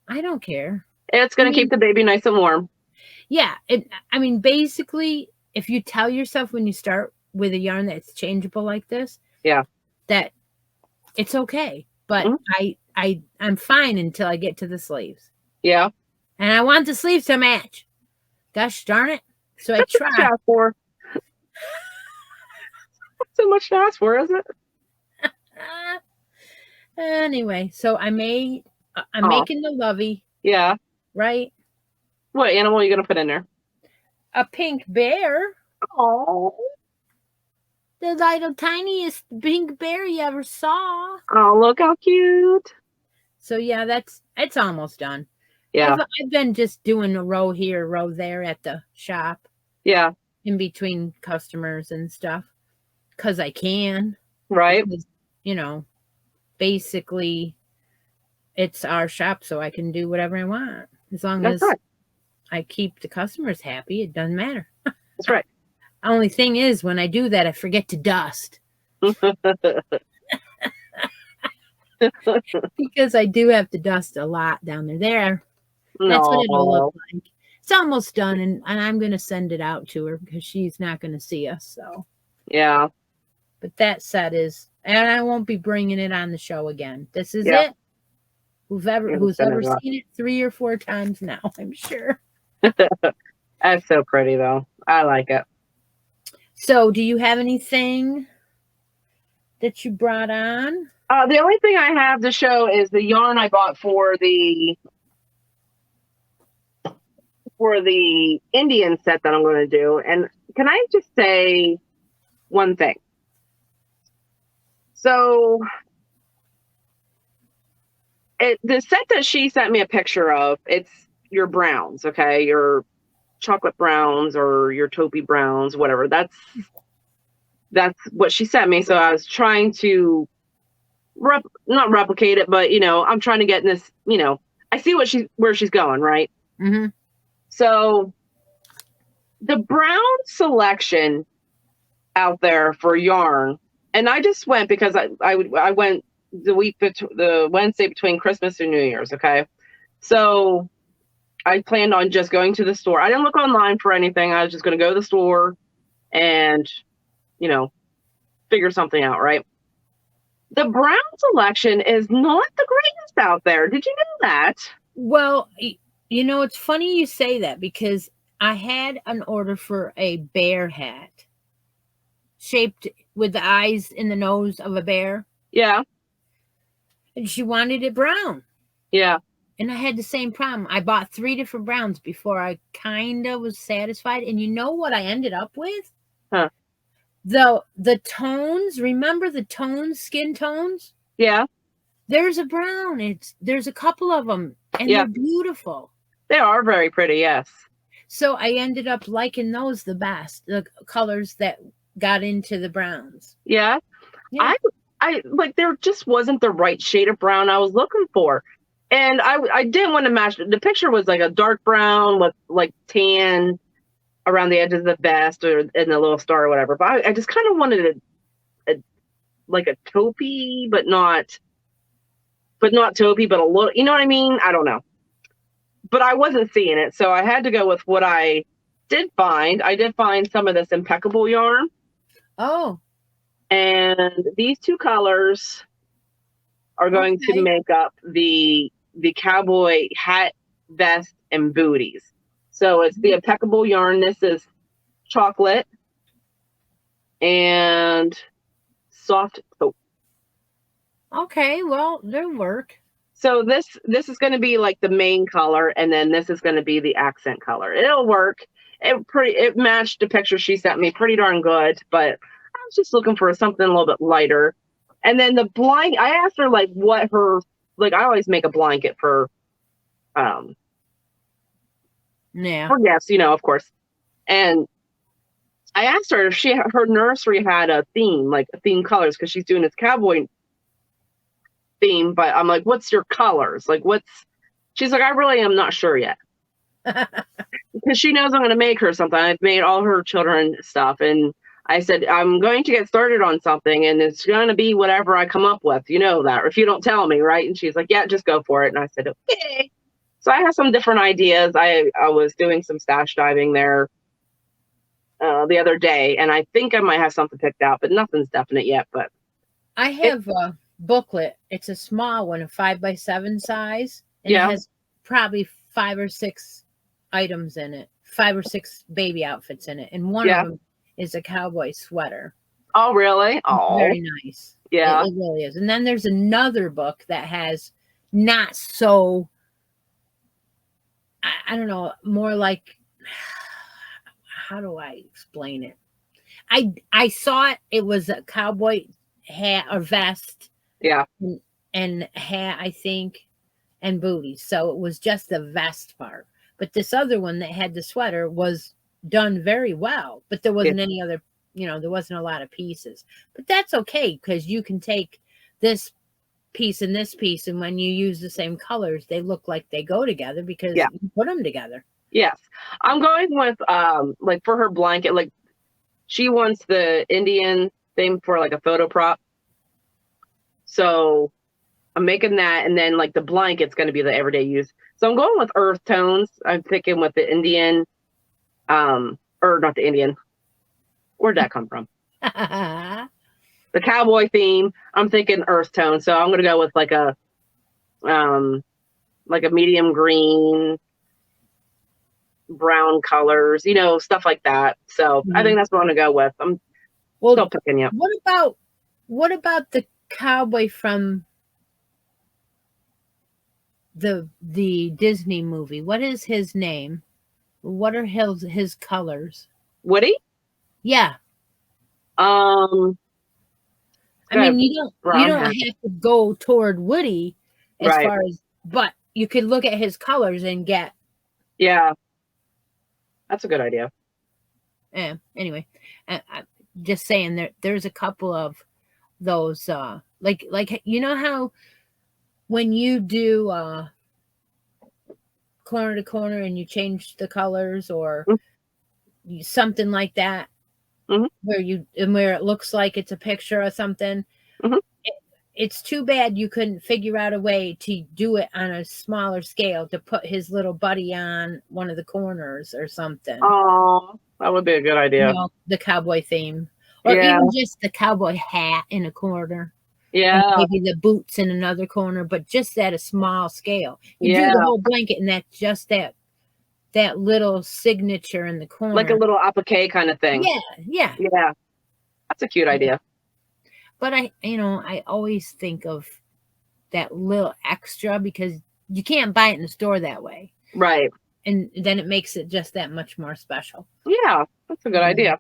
Speaker 1: I don't care.
Speaker 2: It's going to keep the baby nice and warm.
Speaker 1: Yeah. Basically, if you tell yourself when you start with a yarn that's changeable like this, that it's okay. But I'm fine until I get to the sleeves. Yeah. And I want the sleeves to match. Gosh darn it. So I try.
Speaker 2: So much to ask for, is it?
Speaker 1: Anyway, so I'm making the lovey.
Speaker 2: Yeah.
Speaker 1: Right?
Speaker 2: What animal are you going to put in there?
Speaker 1: A pink bear.
Speaker 2: Oh.
Speaker 1: The little tiniest pink bear you ever saw.
Speaker 2: Oh, look how cute.
Speaker 1: So yeah, it's almost done.
Speaker 2: Yeah.
Speaker 1: I've been just doing a row here, a row there at the shop.
Speaker 2: Yeah.
Speaker 1: In between customers and stuff. Because I can.
Speaker 2: Right.
Speaker 1: Because, basically it's our shop, so I can do whatever I want. As long as I keep the customers happy, it doesn't matter.
Speaker 2: That's right.
Speaker 1: Only thing is, when I do that, I forget to dust. Because I do have to dust a lot down there. That's what it'll look like. It's almost done, and I'm going to send it out to her because she's not going to see us. So
Speaker 2: yeah.
Speaker 1: But that set is, and I won't be bringing it on the show again. This is it. Who's ever seen it 3 or 4 times now, I'm sure.
Speaker 2: That's so pretty, though. I like it.
Speaker 1: So, do you have anything that you brought on?
Speaker 2: The only thing I have to show is the yarn I bought for the Indian set that I'm going to do. And can I just say one thing? So the set that she sent me a picture of, it's your browns, okay? Your chocolate browns or your taupey browns, whatever. That's what she sent me. So I was trying to not replicate it, but I'm trying to get in this, I see where she's going, right?
Speaker 1: Mm-hmm.
Speaker 2: So the brown selection out there for yarn, and I just went because I went the Wednesday between Christmas and New Year's, okay? So I planned on just going to the store. I didn't look online for anything. I was just going to go to the store and, figure something out, right? The brown selection is not the greatest out there. Did you know that?
Speaker 1: Well, it's funny you say that because I had an order for a bear hat shaped with the eyes and the nose of a bear.
Speaker 2: Yeah.
Speaker 1: And she wanted it brown.
Speaker 2: Yeah.
Speaker 1: And I had the same problem. I bought 3 different browns before I kind of was satisfied. And you know what I ended up with?
Speaker 2: Huh.
Speaker 1: The tones, remember the tones, skin tones?
Speaker 2: Yeah.
Speaker 1: There's a brown. There's a couple of them, and they're beautiful.
Speaker 2: They are very pretty, yes.
Speaker 1: So I ended up liking those the best, the colors that got into the browns.
Speaker 2: Yeah. I like, there just wasn't the right shade of brown I was looking for. And I didn't want to match. The picture was like a dark brown with like tan around the edges of the vest or in the little star or whatever. But I just kind of wanted like a taupey, but not taupey, but a little, you know what I mean? I don't know. But I wasn't seeing it. So I had to go with what I did find. I did find some of this impeccable yarn.
Speaker 1: Oh.
Speaker 2: And these 2 colors are going to make up the cowboy hat, vest, and booties. So it's the impeccable yarn. This is chocolate and soft taupe.
Speaker 1: Okay, well, they'll work.
Speaker 2: So this is going to be like the main color, and then this is going to be the accent color. It'll work. It matched the picture she sent me pretty darn good, but I was just looking for something a little bit lighter. And then the blanket, I asked her like what her, like I always make a blanket for for guests, of course. And I asked her if her nursery had a theme, like theme colors, because she's doing this cowboy theme. But I'm like, what's your colors? Like, she's like, I really am not sure yet. Because she knows I'm going to make her something. I've made all her children stuff. And I said, I'm going to get started on something, and it's going to be whatever I come up with. You know that, if you don't tell me, right? And she's like, yeah, just go for it. And I said, okay. So I have some different ideas. I was doing some stash diving there the other day, and I think I might have something picked out, but nothing's definite yet. But
Speaker 1: I have a booklet. It's a small one, a 5x7 size. And it has probably 5 or 6 items in it, 5 or 6 baby outfits in it. And one of them is a cowboy sweater.
Speaker 2: Oh, really? Oh,
Speaker 1: very nice.
Speaker 2: Yeah.
Speaker 1: It really is. And then there's another book that has not so, I don't know, more like, how do I explain it? I saw it. It was a cowboy hat or vest.
Speaker 2: Yeah.
Speaker 1: And hat, I think, and booties. So it was just the vest part. But this other one that had the sweater was done very well. But there wasn't any other, there wasn't a lot of pieces. But that's okay, because you can take this piece and this piece, and when you use the same colors, they look like they go together because you put them together.
Speaker 2: Yes. I'm going with like for her blanket, like she wants the Indian thing for like a photo prop. So I'm making that, and then like the blanket's going to be the everyday use. So I'm going with earth tones. I'm thinking with the Indian, or not the Indian. Where'd that come from? The cowboy theme. I'm thinking earth tone. So I'm going to go with like a medium green, brown colors, stuff like that. So I think that's what I'm going to go with. I'm still picking you.
Speaker 1: What about What about the cowboy from the Disney movie? What is his name? What are his colors?
Speaker 2: Woody?
Speaker 1: Yeah.
Speaker 2: Um,
Speaker 1: I mean, you
Speaker 2: brown
Speaker 1: don't
Speaker 2: hair.
Speaker 1: have to go toward Woody as
Speaker 2: Right.
Speaker 1: far as, but you could look at his colors and get.
Speaker 2: Yeah. That's a good idea.
Speaker 1: Anyway, I'm just saying there's a couple of those like you know how when you do corner to corner and you change the colors or something like that,
Speaker 2: Mm-hmm.
Speaker 1: where it looks like it's a picture or something.
Speaker 2: Mm-hmm.
Speaker 1: It's too bad you couldn't figure out a way to do it on a smaller scale, to put his little buddy on one of the corners or something.
Speaker 2: Oh, that would be a good idea.
Speaker 1: The cowboy theme, or
Speaker 2: Yeah.
Speaker 1: even just the cowboy hat in a corner.
Speaker 2: Yeah.
Speaker 1: And maybe the boots in another corner, but just at a small scale. You do
Speaker 2: Yeah.
Speaker 1: the whole blanket, and that's just that little signature in the corner,
Speaker 2: like a little applique kind of thing.
Speaker 1: Yeah.
Speaker 2: That's a cute idea.
Speaker 1: But I always think of that little extra because you can't buy it in the store that way,
Speaker 2: right?
Speaker 1: And then it makes it just that much more special.
Speaker 2: Yeah, that's a good idea.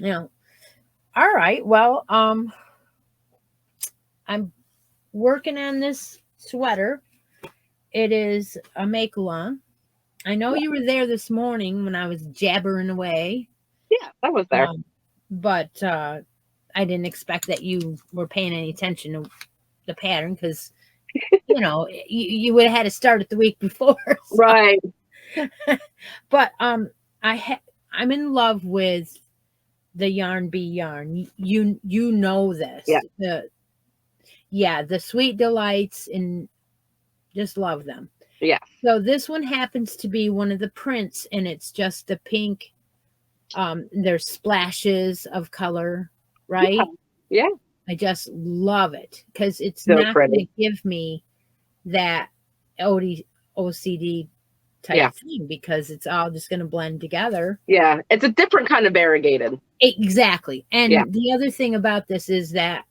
Speaker 1: All right. Well, I'm working on this sweater. It is a make-along. I know you were there this morning when I was jabbering away.
Speaker 2: Yeah, I was there.
Speaker 1: But I didn't expect that you were paying any attention to the pattern because, you would have had to start it the week before. So.
Speaker 2: Right.
Speaker 1: But I'm in love with the Yarn Bee yarn. You know this.
Speaker 2: Yeah.
Speaker 1: The Sweet Delights, and just love them.
Speaker 2: Yeah.
Speaker 1: So this one happens to be one of the prints, and it's just the pink. There's splashes of color, right?
Speaker 2: Yeah.
Speaker 1: I just love it because it's
Speaker 2: so
Speaker 1: not going
Speaker 2: pretty.
Speaker 1: to give me that OCD type thing because it's all just going to blend together.
Speaker 2: Yeah, it's a different kind of variegated.
Speaker 1: Exactly. And the other thing about this is that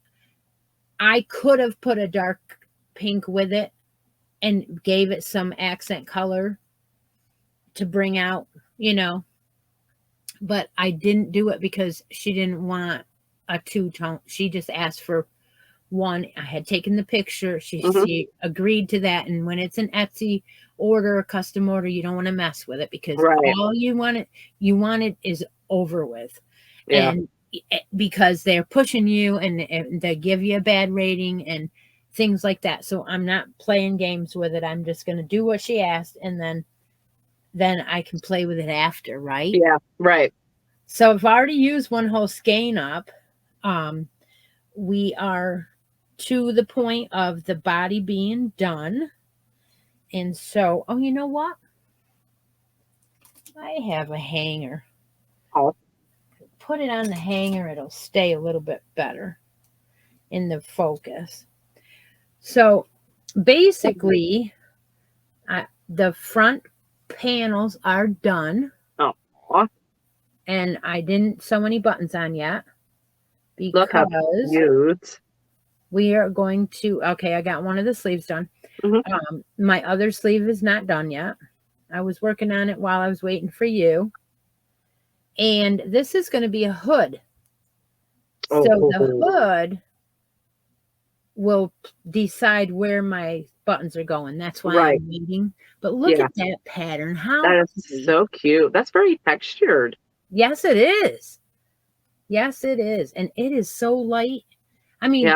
Speaker 1: I could have put a dark pink with it and gave it some accent color to bring out, but I didn't do it because she didn't want a two-tone. She just asked for one. I had taken the picture. She agreed to that. And when it's an Etsy order, a custom order, you don't want to mess with it because all you wanted is over with.
Speaker 2: Yeah.
Speaker 1: And because they're pushing you and they give you a bad rating and things like that. So I'm not playing games with it. I'm just going to do what she asked, and then I can play with it after, right?
Speaker 2: Yeah, right.
Speaker 1: So I've already used one whole skein up. We are to the point of the body being done. And so, you know what? I have a hanger.
Speaker 2: Oh.
Speaker 1: Put it on the hanger. It'll stay a little bit better in the focus. So basically, the front panels are done.
Speaker 2: Oh.
Speaker 1: And I didn't sew any buttons on yet because
Speaker 2: look how cute.
Speaker 1: We are going to, I got one of the sleeves done. My other sleeve is not done yet. I was working on it while I was waiting for you. And this is going to be a hood. So the hood will decide where my buttons are going. That's why I'm waiting. But look at that pattern.
Speaker 2: That is so cute. That's very textured.
Speaker 1: Yes, it is. Yes, it is. And it is so light. I mean,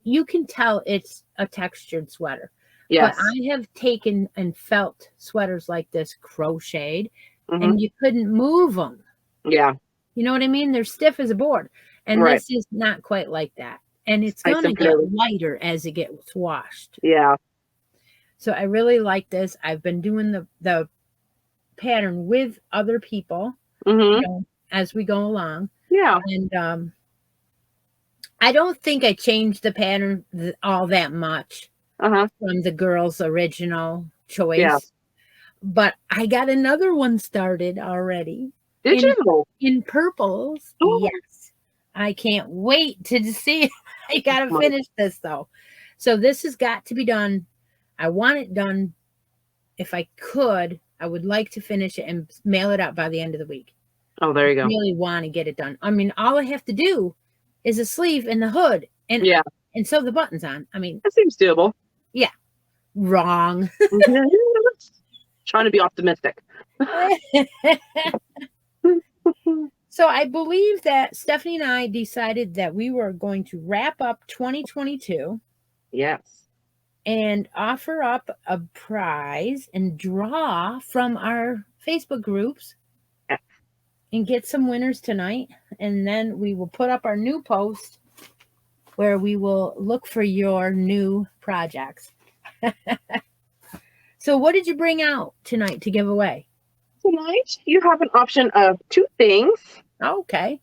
Speaker 1: you can tell it's a textured sweater. Yes. But I have taken and felt sweaters like this crocheted, and you couldn't move them.
Speaker 2: Yeah.
Speaker 1: You know what I mean? They're stiff as a board. And this is not quite like that. And it's going to get lighter as it gets washed.
Speaker 2: Yeah.
Speaker 1: So I really like this. I've been doing the pattern with other people as we go along.
Speaker 2: Yeah.
Speaker 1: And I don't think I changed the pattern all that much from the girls' original choice. Yeah. But I got another one started already.
Speaker 2: Did you?
Speaker 1: In purples. Oh. Yes. I can't wait to see it. I gotta finish this though. So this has got to be done. I want it done. If I could, I would like to finish it and mail it out by the end of the week.
Speaker 2: Oh, there you
Speaker 1: I
Speaker 2: go.
Speaker 1: really want to get it done. I mean, all I have to do is a sleeve and the hood and sew the buttons on. I mean,
Speaker 2: that seems doable.
Speaker 1: Yeah. Wrong.
Speaker 2: Trying to be optimistic.
Speaker 1: So I believe that Stephanie and I decided that we were going to wrap up 2022.
Speaker 2: Yes.
Speaker 1: And offer up a prize and draw from our Facebook groups and get some winners tonight. And then we will put up our new post where we will look for your new projects. So what did you bring out tonight to give away?
Speaker 2: Tonight, you have an option of 2 things.
Speaker 1: Okay.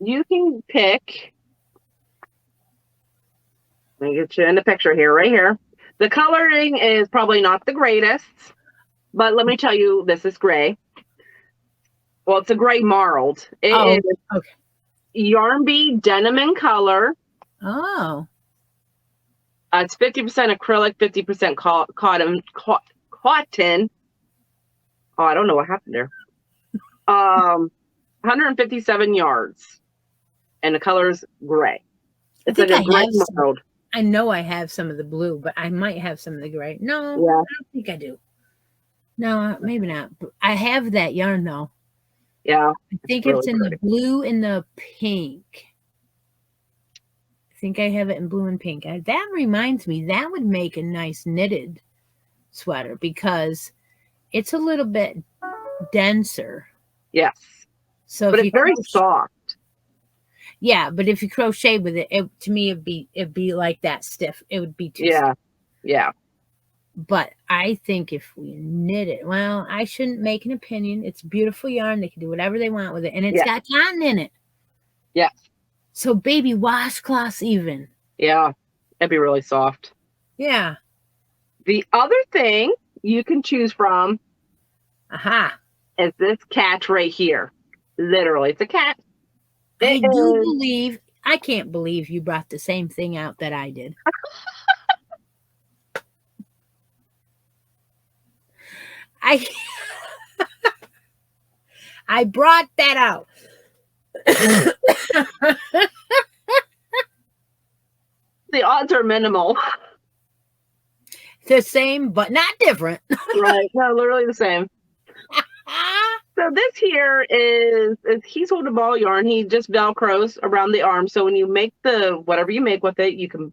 Speaker 2: You can pick. Let me get you in the picture here, right here. The coloring is probably not the greatest, but let me tell you, this is gray. Well, it's a gray marled. It is
Speaker 1: okay.
Speaker 2: Yarn Bee denim in color.
Speaker 1: Oh.
Speaker 2: It's 50% acrylic, 50% cotton. Oh, I don't know what happened there. 157 yards, and the color's gray. It's like a gray marled.
Speaker 1: I know I have some of the blue, but I might have some of the gray. No, I don't think I do. No, maybe not. I have that yarn though.
Speaker 2: Yeah.
Speaker 1: I think it's in the blue and the pink. I think I have it in blue and pink. That reminds me, that would make a nice knitted sweater because it's a little bit denser.
Speaker 2: Yes.
Speaker 1: So
Speaker 2: but it's very soft.
Speaker 1: Yeah, but if you crochet with it, to me it'd be like that stiff. It would be too stiff.
Speaker 2: Yeah.
Speaker 1: But I think if we knit it, well, I shouldn't make an opinion. It's beautiful yarn. They can do whatever they want with it. And it's got cotton in it.
Speaker 2: Yeah.
Speaker 1: So baby washcloths even.
Speaker 2: Yeah. It'd be really soft.
Speaker 1: Yeah.
Speaker 2: The other thing you can choose from is this cat right here. Literally, it's a cat.
Speaker 1: I can't believe you brought the same thing out that I did. I brought that out.
Speaker 2: The odds are minimal.
Speaker 1: The same, but not different.
Speaker 2: Right. No, literally the same. So this here is he's holding a ball of yarn. He just Velcros around the arm. So when you make whatever you make with it, you can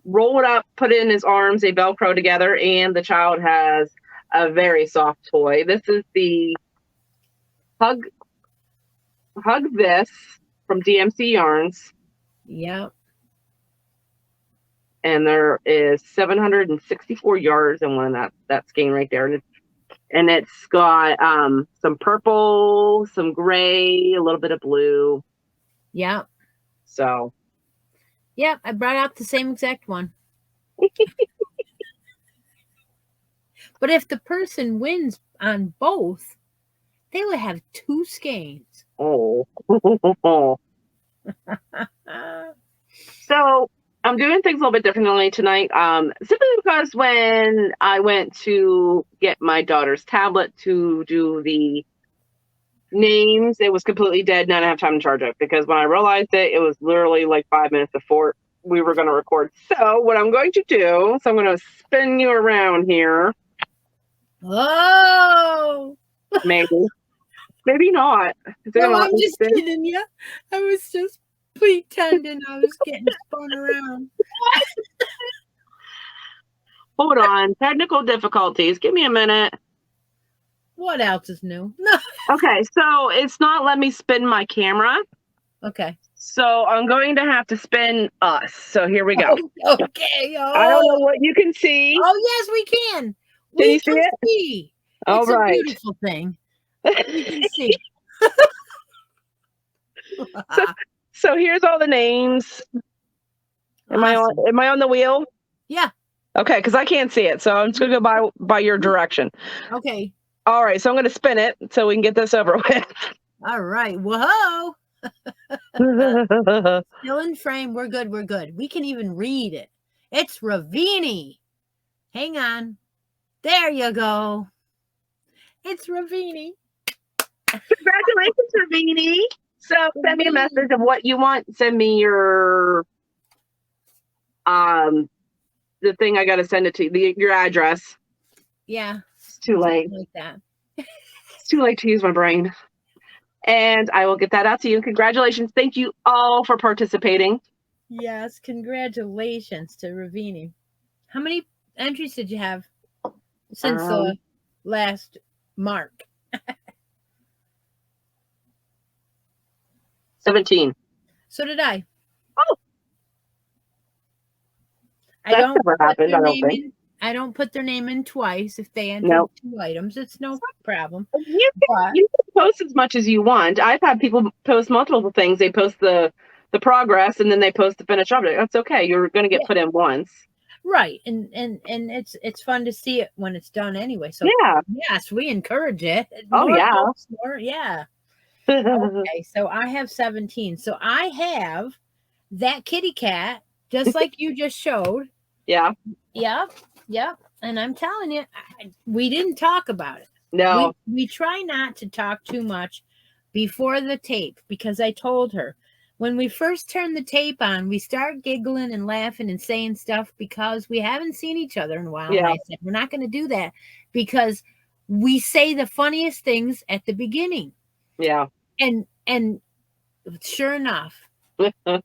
Speaker 2: roll it up, put it in his arms, they Velcro together, and the child has a very soft toy. This is the Hug This from DMC Yarns.
Speaker 1: Yep.
Speaker 2: And there is 764 yards in one of that skein right there. And it's got some purple, some gray, a little bit of blue.
Speaker 1: Yep.
Speaker 2: So.
Speaker 1: Yep, I brought out the same exact one. But if the person wins on both, they would have 2 skeins.
Speaker 2: Oh. So I'm doing things a little bit differently tonight, simply because when I went to get my daughter's tablet to do the names, it was completely dead and I didn't have time to charge it because when I realized it was literally like 5 minutes before we were going to record. So what I'm going to do, I'm going to spin you around here.
Speaker 1: Oh!
Speaker 2: Maybe. Maybe not.
Speaker 1: No, I'm just kidding you. I was just pretending I was getting spun around.
Speaker 2: Hold on. Technical difficulties. Give me a minute.
Speaker 1: What else is new?
Speaker 2: Okay, so it's not letting me spin my camera.
Speaker 1: Okay.
Speaker 2: So I'm going to have to spin us. So here we go.
Speaker 1: Okay. Oh.
Speaker 2: I don't know what you can see.
Speaker 1: Oh, yes, we can.
Speaker 2: Can you see it?
Speaker 1: See.
Speaker 2: All
Speaker 1: it's
Speaker 2: right.
Speaker 1: a beautiful thing. We can see.
Speaker 2: So here's all the names. Am I on the wheel?
Speaker 1: Yeah.
Speaker 2: Okay, because I can't see it. So I'm just going to go by your direction.
Speaker 1: Okay.
Speaker 2: All right. So I'm going to spin it so we can get this over with.
Speaker 1: All right. Whoa. Still in frame. We're good. We're good. We can even read it. It's Ravini. Hang on. There you go. It's Ravini.
Speaker 2: Congratulations, Ravini. So send me a message of what you want. Send me your the thing I gotta send it to, your address.
Speaker 1: Yeah.
Speaker 2: It's too late.
Speaker 1: Like that.
Speaker 2: It's too late to use my brain. And I will get that out to you. Congratulations. Thank you all for participating.
Speaker 1: Yes, congratulations to Ravini. How many entries did you have since the last mark?
Speaker 2: 17.
Speaker 1: So did I.
Speaker 2: Oh.
Speaker 1: I don't
Speaker 2: never happened, I don't think.
Speaker 1: I don't put their name in twice. If they enter 2 items, it's no problem.
Speaker 2: You can post as much as you want. I've had people post multiple things. They post the progress and then they post the finished object. That's okay. You're going to get put in once.
Speaker 1: Right. And it's fun to see it when it's done anyway. So yes, we encourage it. More. Yeah. Okay, so I have 17. So I have that kitty cat, just like you just showed.
Speaker 2: Yeah.
Speaker 1: Yep. And I'm telling you, we didn't talk about it.
Speaker 2: No.
Speaker 1: We try not to talk too much before the tape because I told her when we first turn the tape on, we start giggling and laughing and saying stuff because we haven't seen each other in a while.
Speaker 2: Yeah.
Speaker 1: And I said, we're not going to do that because we say the funniest things at the beginning.
Speaker 2: Yeah.
Speaker 1: And sure enough,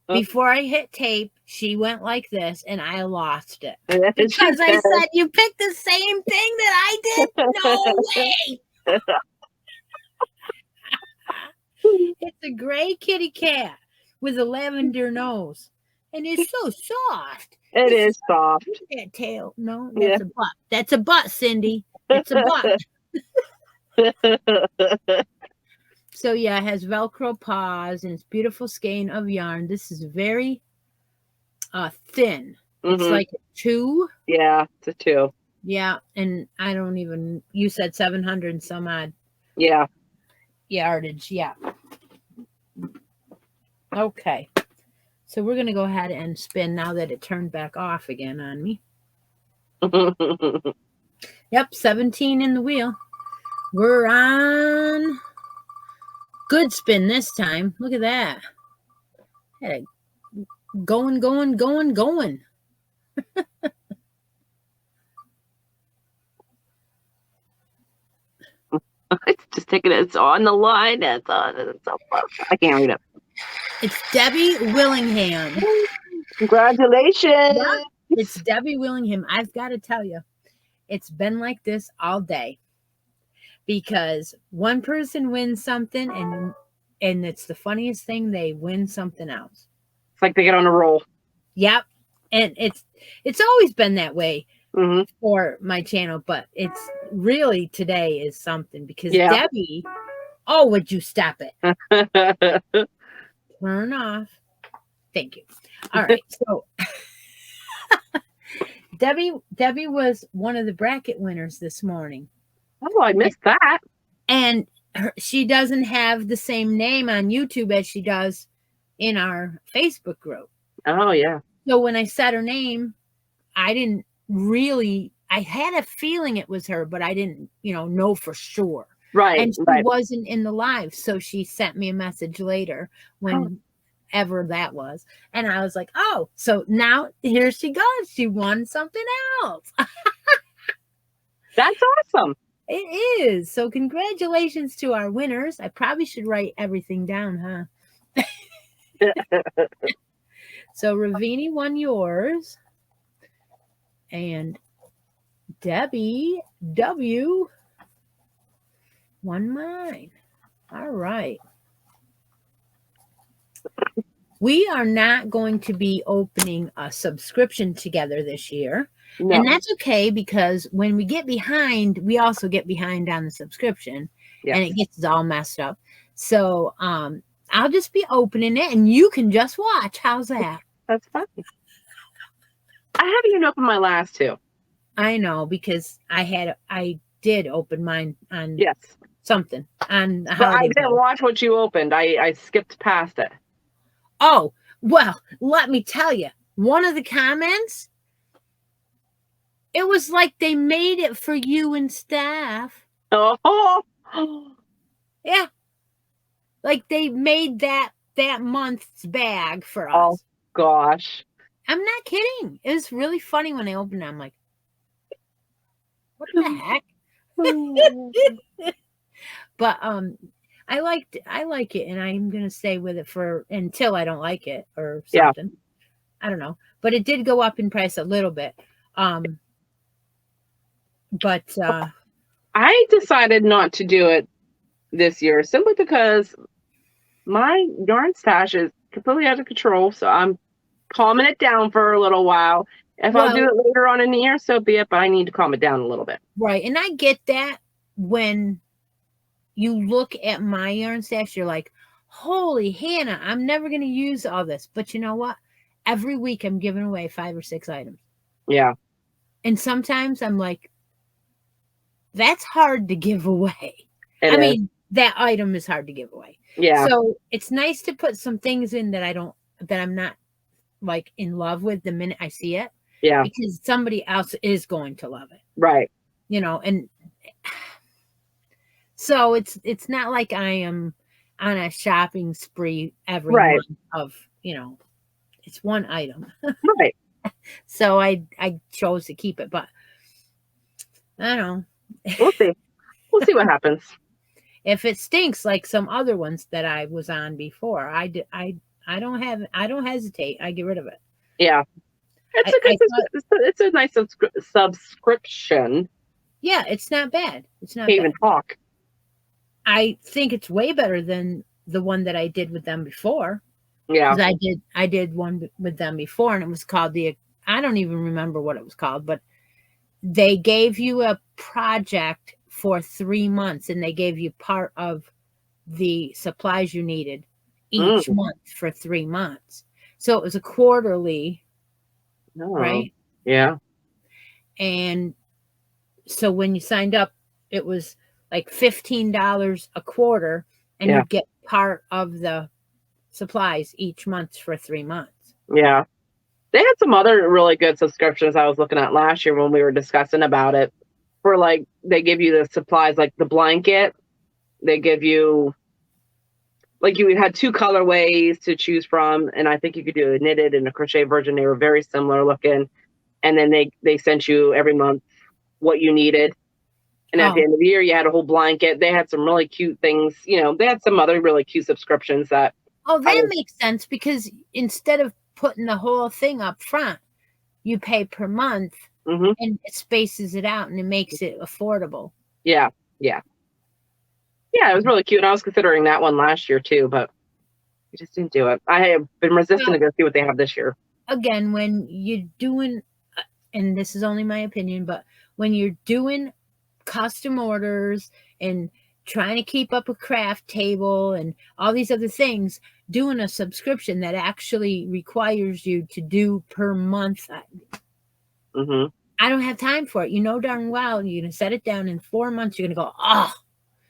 Speaker 1: before I hit tape, she went like this and I lost it. Because I said, you picked the same thing that I did? No way. It's a gray kitty cat with a lavender nose. And it's so soft.
Speaker 2: It is soft.
Speaker 1: That tail. No, that's a butt. That's a butt, Cindy. It's a butt. So yeah, it has Velcro paws and it's beautiful skein of yarn. This is very thin. It's like a 2.
Speaker 2: Yeah, it's a 2.
Speaker 1: Yeah, and I don't even. You said 700 and some odd.
Speaker 2: Yeah.
Speaker 1: Yardage. Yeah. Okay. So we're gonna go ahead and spin now that it turned back off again on me. Yep, 17 in the wheel. We're on. Good spin this time. Look at that. Had a going.
Speaker 2: It's just taking it. It's on the line. It's on. I can't read it.
Speaker 1: It's Debbie Willingham.
Speaker 2: Congratulations.
Speaker 1: Yeah, it's Debbie Willingham. I've got to tell you, it's been like this all day because one person wins something and it's the funniest thing, they win something else.
Speaker 2: It's like they get on a roll.
Speaker 1: Yep. And it's always been that way for my channel, but it's really today is something because Debbie, would you stop it? Turn off. Thank you. All right. So Debbie was one of the bracket winners this morning.
Speaker 2: Oh, I missed that.
Speaker 1: And she doesn't have the same name on YouTube as she does in our Facebook group.
Speaker 2: Oh, yeah.
Speaker 1: So when I said her name, I didn't really, I had a feeling it was her, but I didn't, know for sure.
Speaker 2: Right.
Speaker 1: And she wasn't in the live. So she sent me a message later whenever that was. And I was like, oh, so now here she goes. She won something else.
Speaker 2: That's awesome.
Speaker 1: It is. So congratulations to our winners. I probably should write everything down, huh? So Ravini won yours. And Debbie W won mine. All right. We are not going to be opening a subscription together this year. No. And that's okay because when we get behind, we also get behind on the subscription and it gets all messed up. So I'll just be opening it and you can just watch. How's that?
Speaker 2: That's fine. I haven't even opened my last 2.
Speaker 1: I know because I did open mine on something on the
Speaker 2: But I
Speaker 1: holiday.
Speaker 2: didn't watch what you opened. I skipped past it.
Speaker 1: Oh, well, let me tell you, one of the comments, it was like they made it for you and staff.
Speaker 2: Oh,
Speaker 1: Yeah. Like they made that month's bag for us.
Speaker 2: oh gosh.
Speaker 1: I'm not kidding. It was really funny when I opened it. I'm like, what the heck? But I like it, and I'm gonna stay with it for until I don't like it or something. Yeah. I don't know. But it did go up in price a little bit. But
Speaker 2: I decided not to do it this year simply because my yarn stash is completely out of control. So I'm calming it down for a little while. If I'll do it later on in the year, so be it. But I need to calm it down a little bit.
Speaker 1: Right. And I get that when you look at my yarn stash, you're like, holy Hannah, I'm never going to use all this. But you know what? Every week I'm giving away 5 or 6 items.
Speaker 2: Yeah.
Speaker 1: And sometimes I'm like, that's hard to give away. I mean, that item is hard to give away.
Speaker 2: Yeah.
Speaker 1: So it's nice to put some things in that I'm not like in love with the minute I see it.
Speaker 2: Yeah.
Speaker 1: Because somebody else is going to love it.
Speaker 2: Right.
Speaker 1: You know, and so it's not like I am on a shopping spree every month of, you know, it's one item.
Speaker 2: Right.
Speaker 1: So I chose to keep it, but I don't know.
Speaker 2: We'll see. We'll see what happens.
Speaker 1: If it stinks like some other ones that I was on before, I don't hesitate. I get rid of it.
Speaker 2: Yeah. It's a nice subscription.
Speaker 1: Yeah, it's not bad. It's not
Speaker 2: Can't even talk.
Speaker 1: I think it's way better than the one that I did with them before.
Speaker 2: Yeah.
Speaker 1: I did one with them before, and it was called I don't even remember what it was called, but they gave you a project for 3 months, and they gave you part of the supplies you needed each month for 3 months. So it was a quarterly, right?
Speaker 2: Yeah.
Speaker 1: And so when you signed up, it was like $15 a quarter, and you get part of the supplies each month for 3 months.
Speaker 2: Yeah. They had some other really good subscriptions I was looking at last year when we were discussing about it. For like, they give you the supplies, like the blanket. They give you, like, you had 2 colorways to choose from, and I think you could do a knitted and a crochet version. They were very similar looking, and then they sent you every month what you needed. And at the end of the year, you had a whole blanket. They had some really cute things. You know, they had some other really cute subscriptions that.
Speaker 1: Oh, that makes sense, because instead of putting the whole thing up front, you pay per month, and it spaces it out, and it makes it affordable.
Speaker 2: Yeah. Yeah. Yeah, it was really cute. And I was considering that one last year too, but we just didn't do it. I have been resistant to go see what they have this year.
Speaker 1: Again, when you're doing, and this is only my opinion, but when you're doing custom orders and trying to keep up a craft table and all these other things, doing a subscription that actually requires you to do per month, I don't have time for it. You know darn well you're going to set it down in 4 months. You're going to go, oh.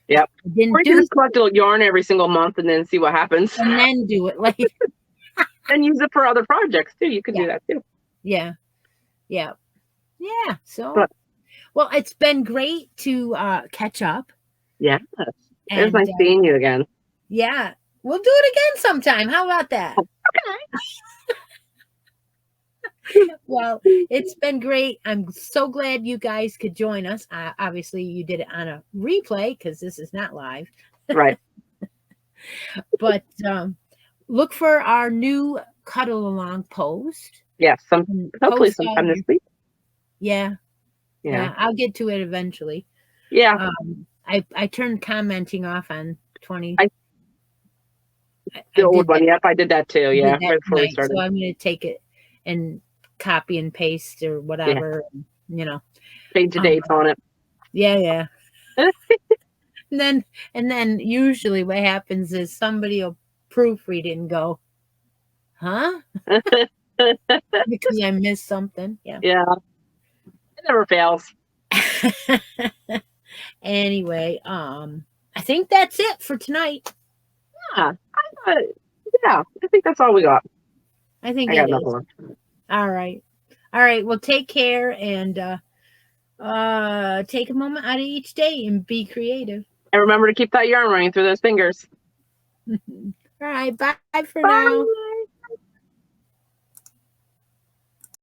Speaker 2: Yep. Or you just collect a yarn every single month and then see what happens.
Speaker 1: And then do it later.
Speaker 2: And use it for other projects too. You can do that too.
Speaker 1: Yeah. Yeah. Yeah. So, well, it's been great to catch up.
Speaker 2: Yeah. It was nice seeing you again.
Speaker 1: Yeah. We'll do it again sometime. How about that?
Speaker 2: Okay.
Speaker 1: Well, it's been great. I'm so glad you guys could join us. Obviously, you did it on a replay because this is not live.
Speaker 2: Right.
Speaker 1: But look for our new cuddle along post.
Speaker 2: Yes. Hopefully sometime this week.
Speaker 1: Yeah. I'll get to it eventually.
Speaker 2: Yeah.
Speaker 1: I turned commenting off on 20.
Speaker 2: The old one. Yep. I did that too. Yeah. Right before we started.
Speaker 1: So I'm going to take it and copy and paste or whatever, you know,
Speaker 2: change the dates on it.
Speaker 1: Yeah. and then usually what happens is somebody will proofread it and go, huh? Because I missed something. Yeah. It
Speaker 2: never fails.
Speaker 1: Anyway, think that's it for tonight.
Speaker 2: Yeah, I think that's all we got.
Speaker 1: I think
Speaker 2: I got
Speaker 1: it
Speaker 2: nothing
Speaker 1: is.
Speaker 2: left.
Speaker 1: All right. All right. Well, take care and take a moment out of each day and be creative.
Speaker 2: And remember to keep that yarn running through those fingers.
Speaker 1: All right. Bye for
Speaker 2: Bye.
Speaker 1: now.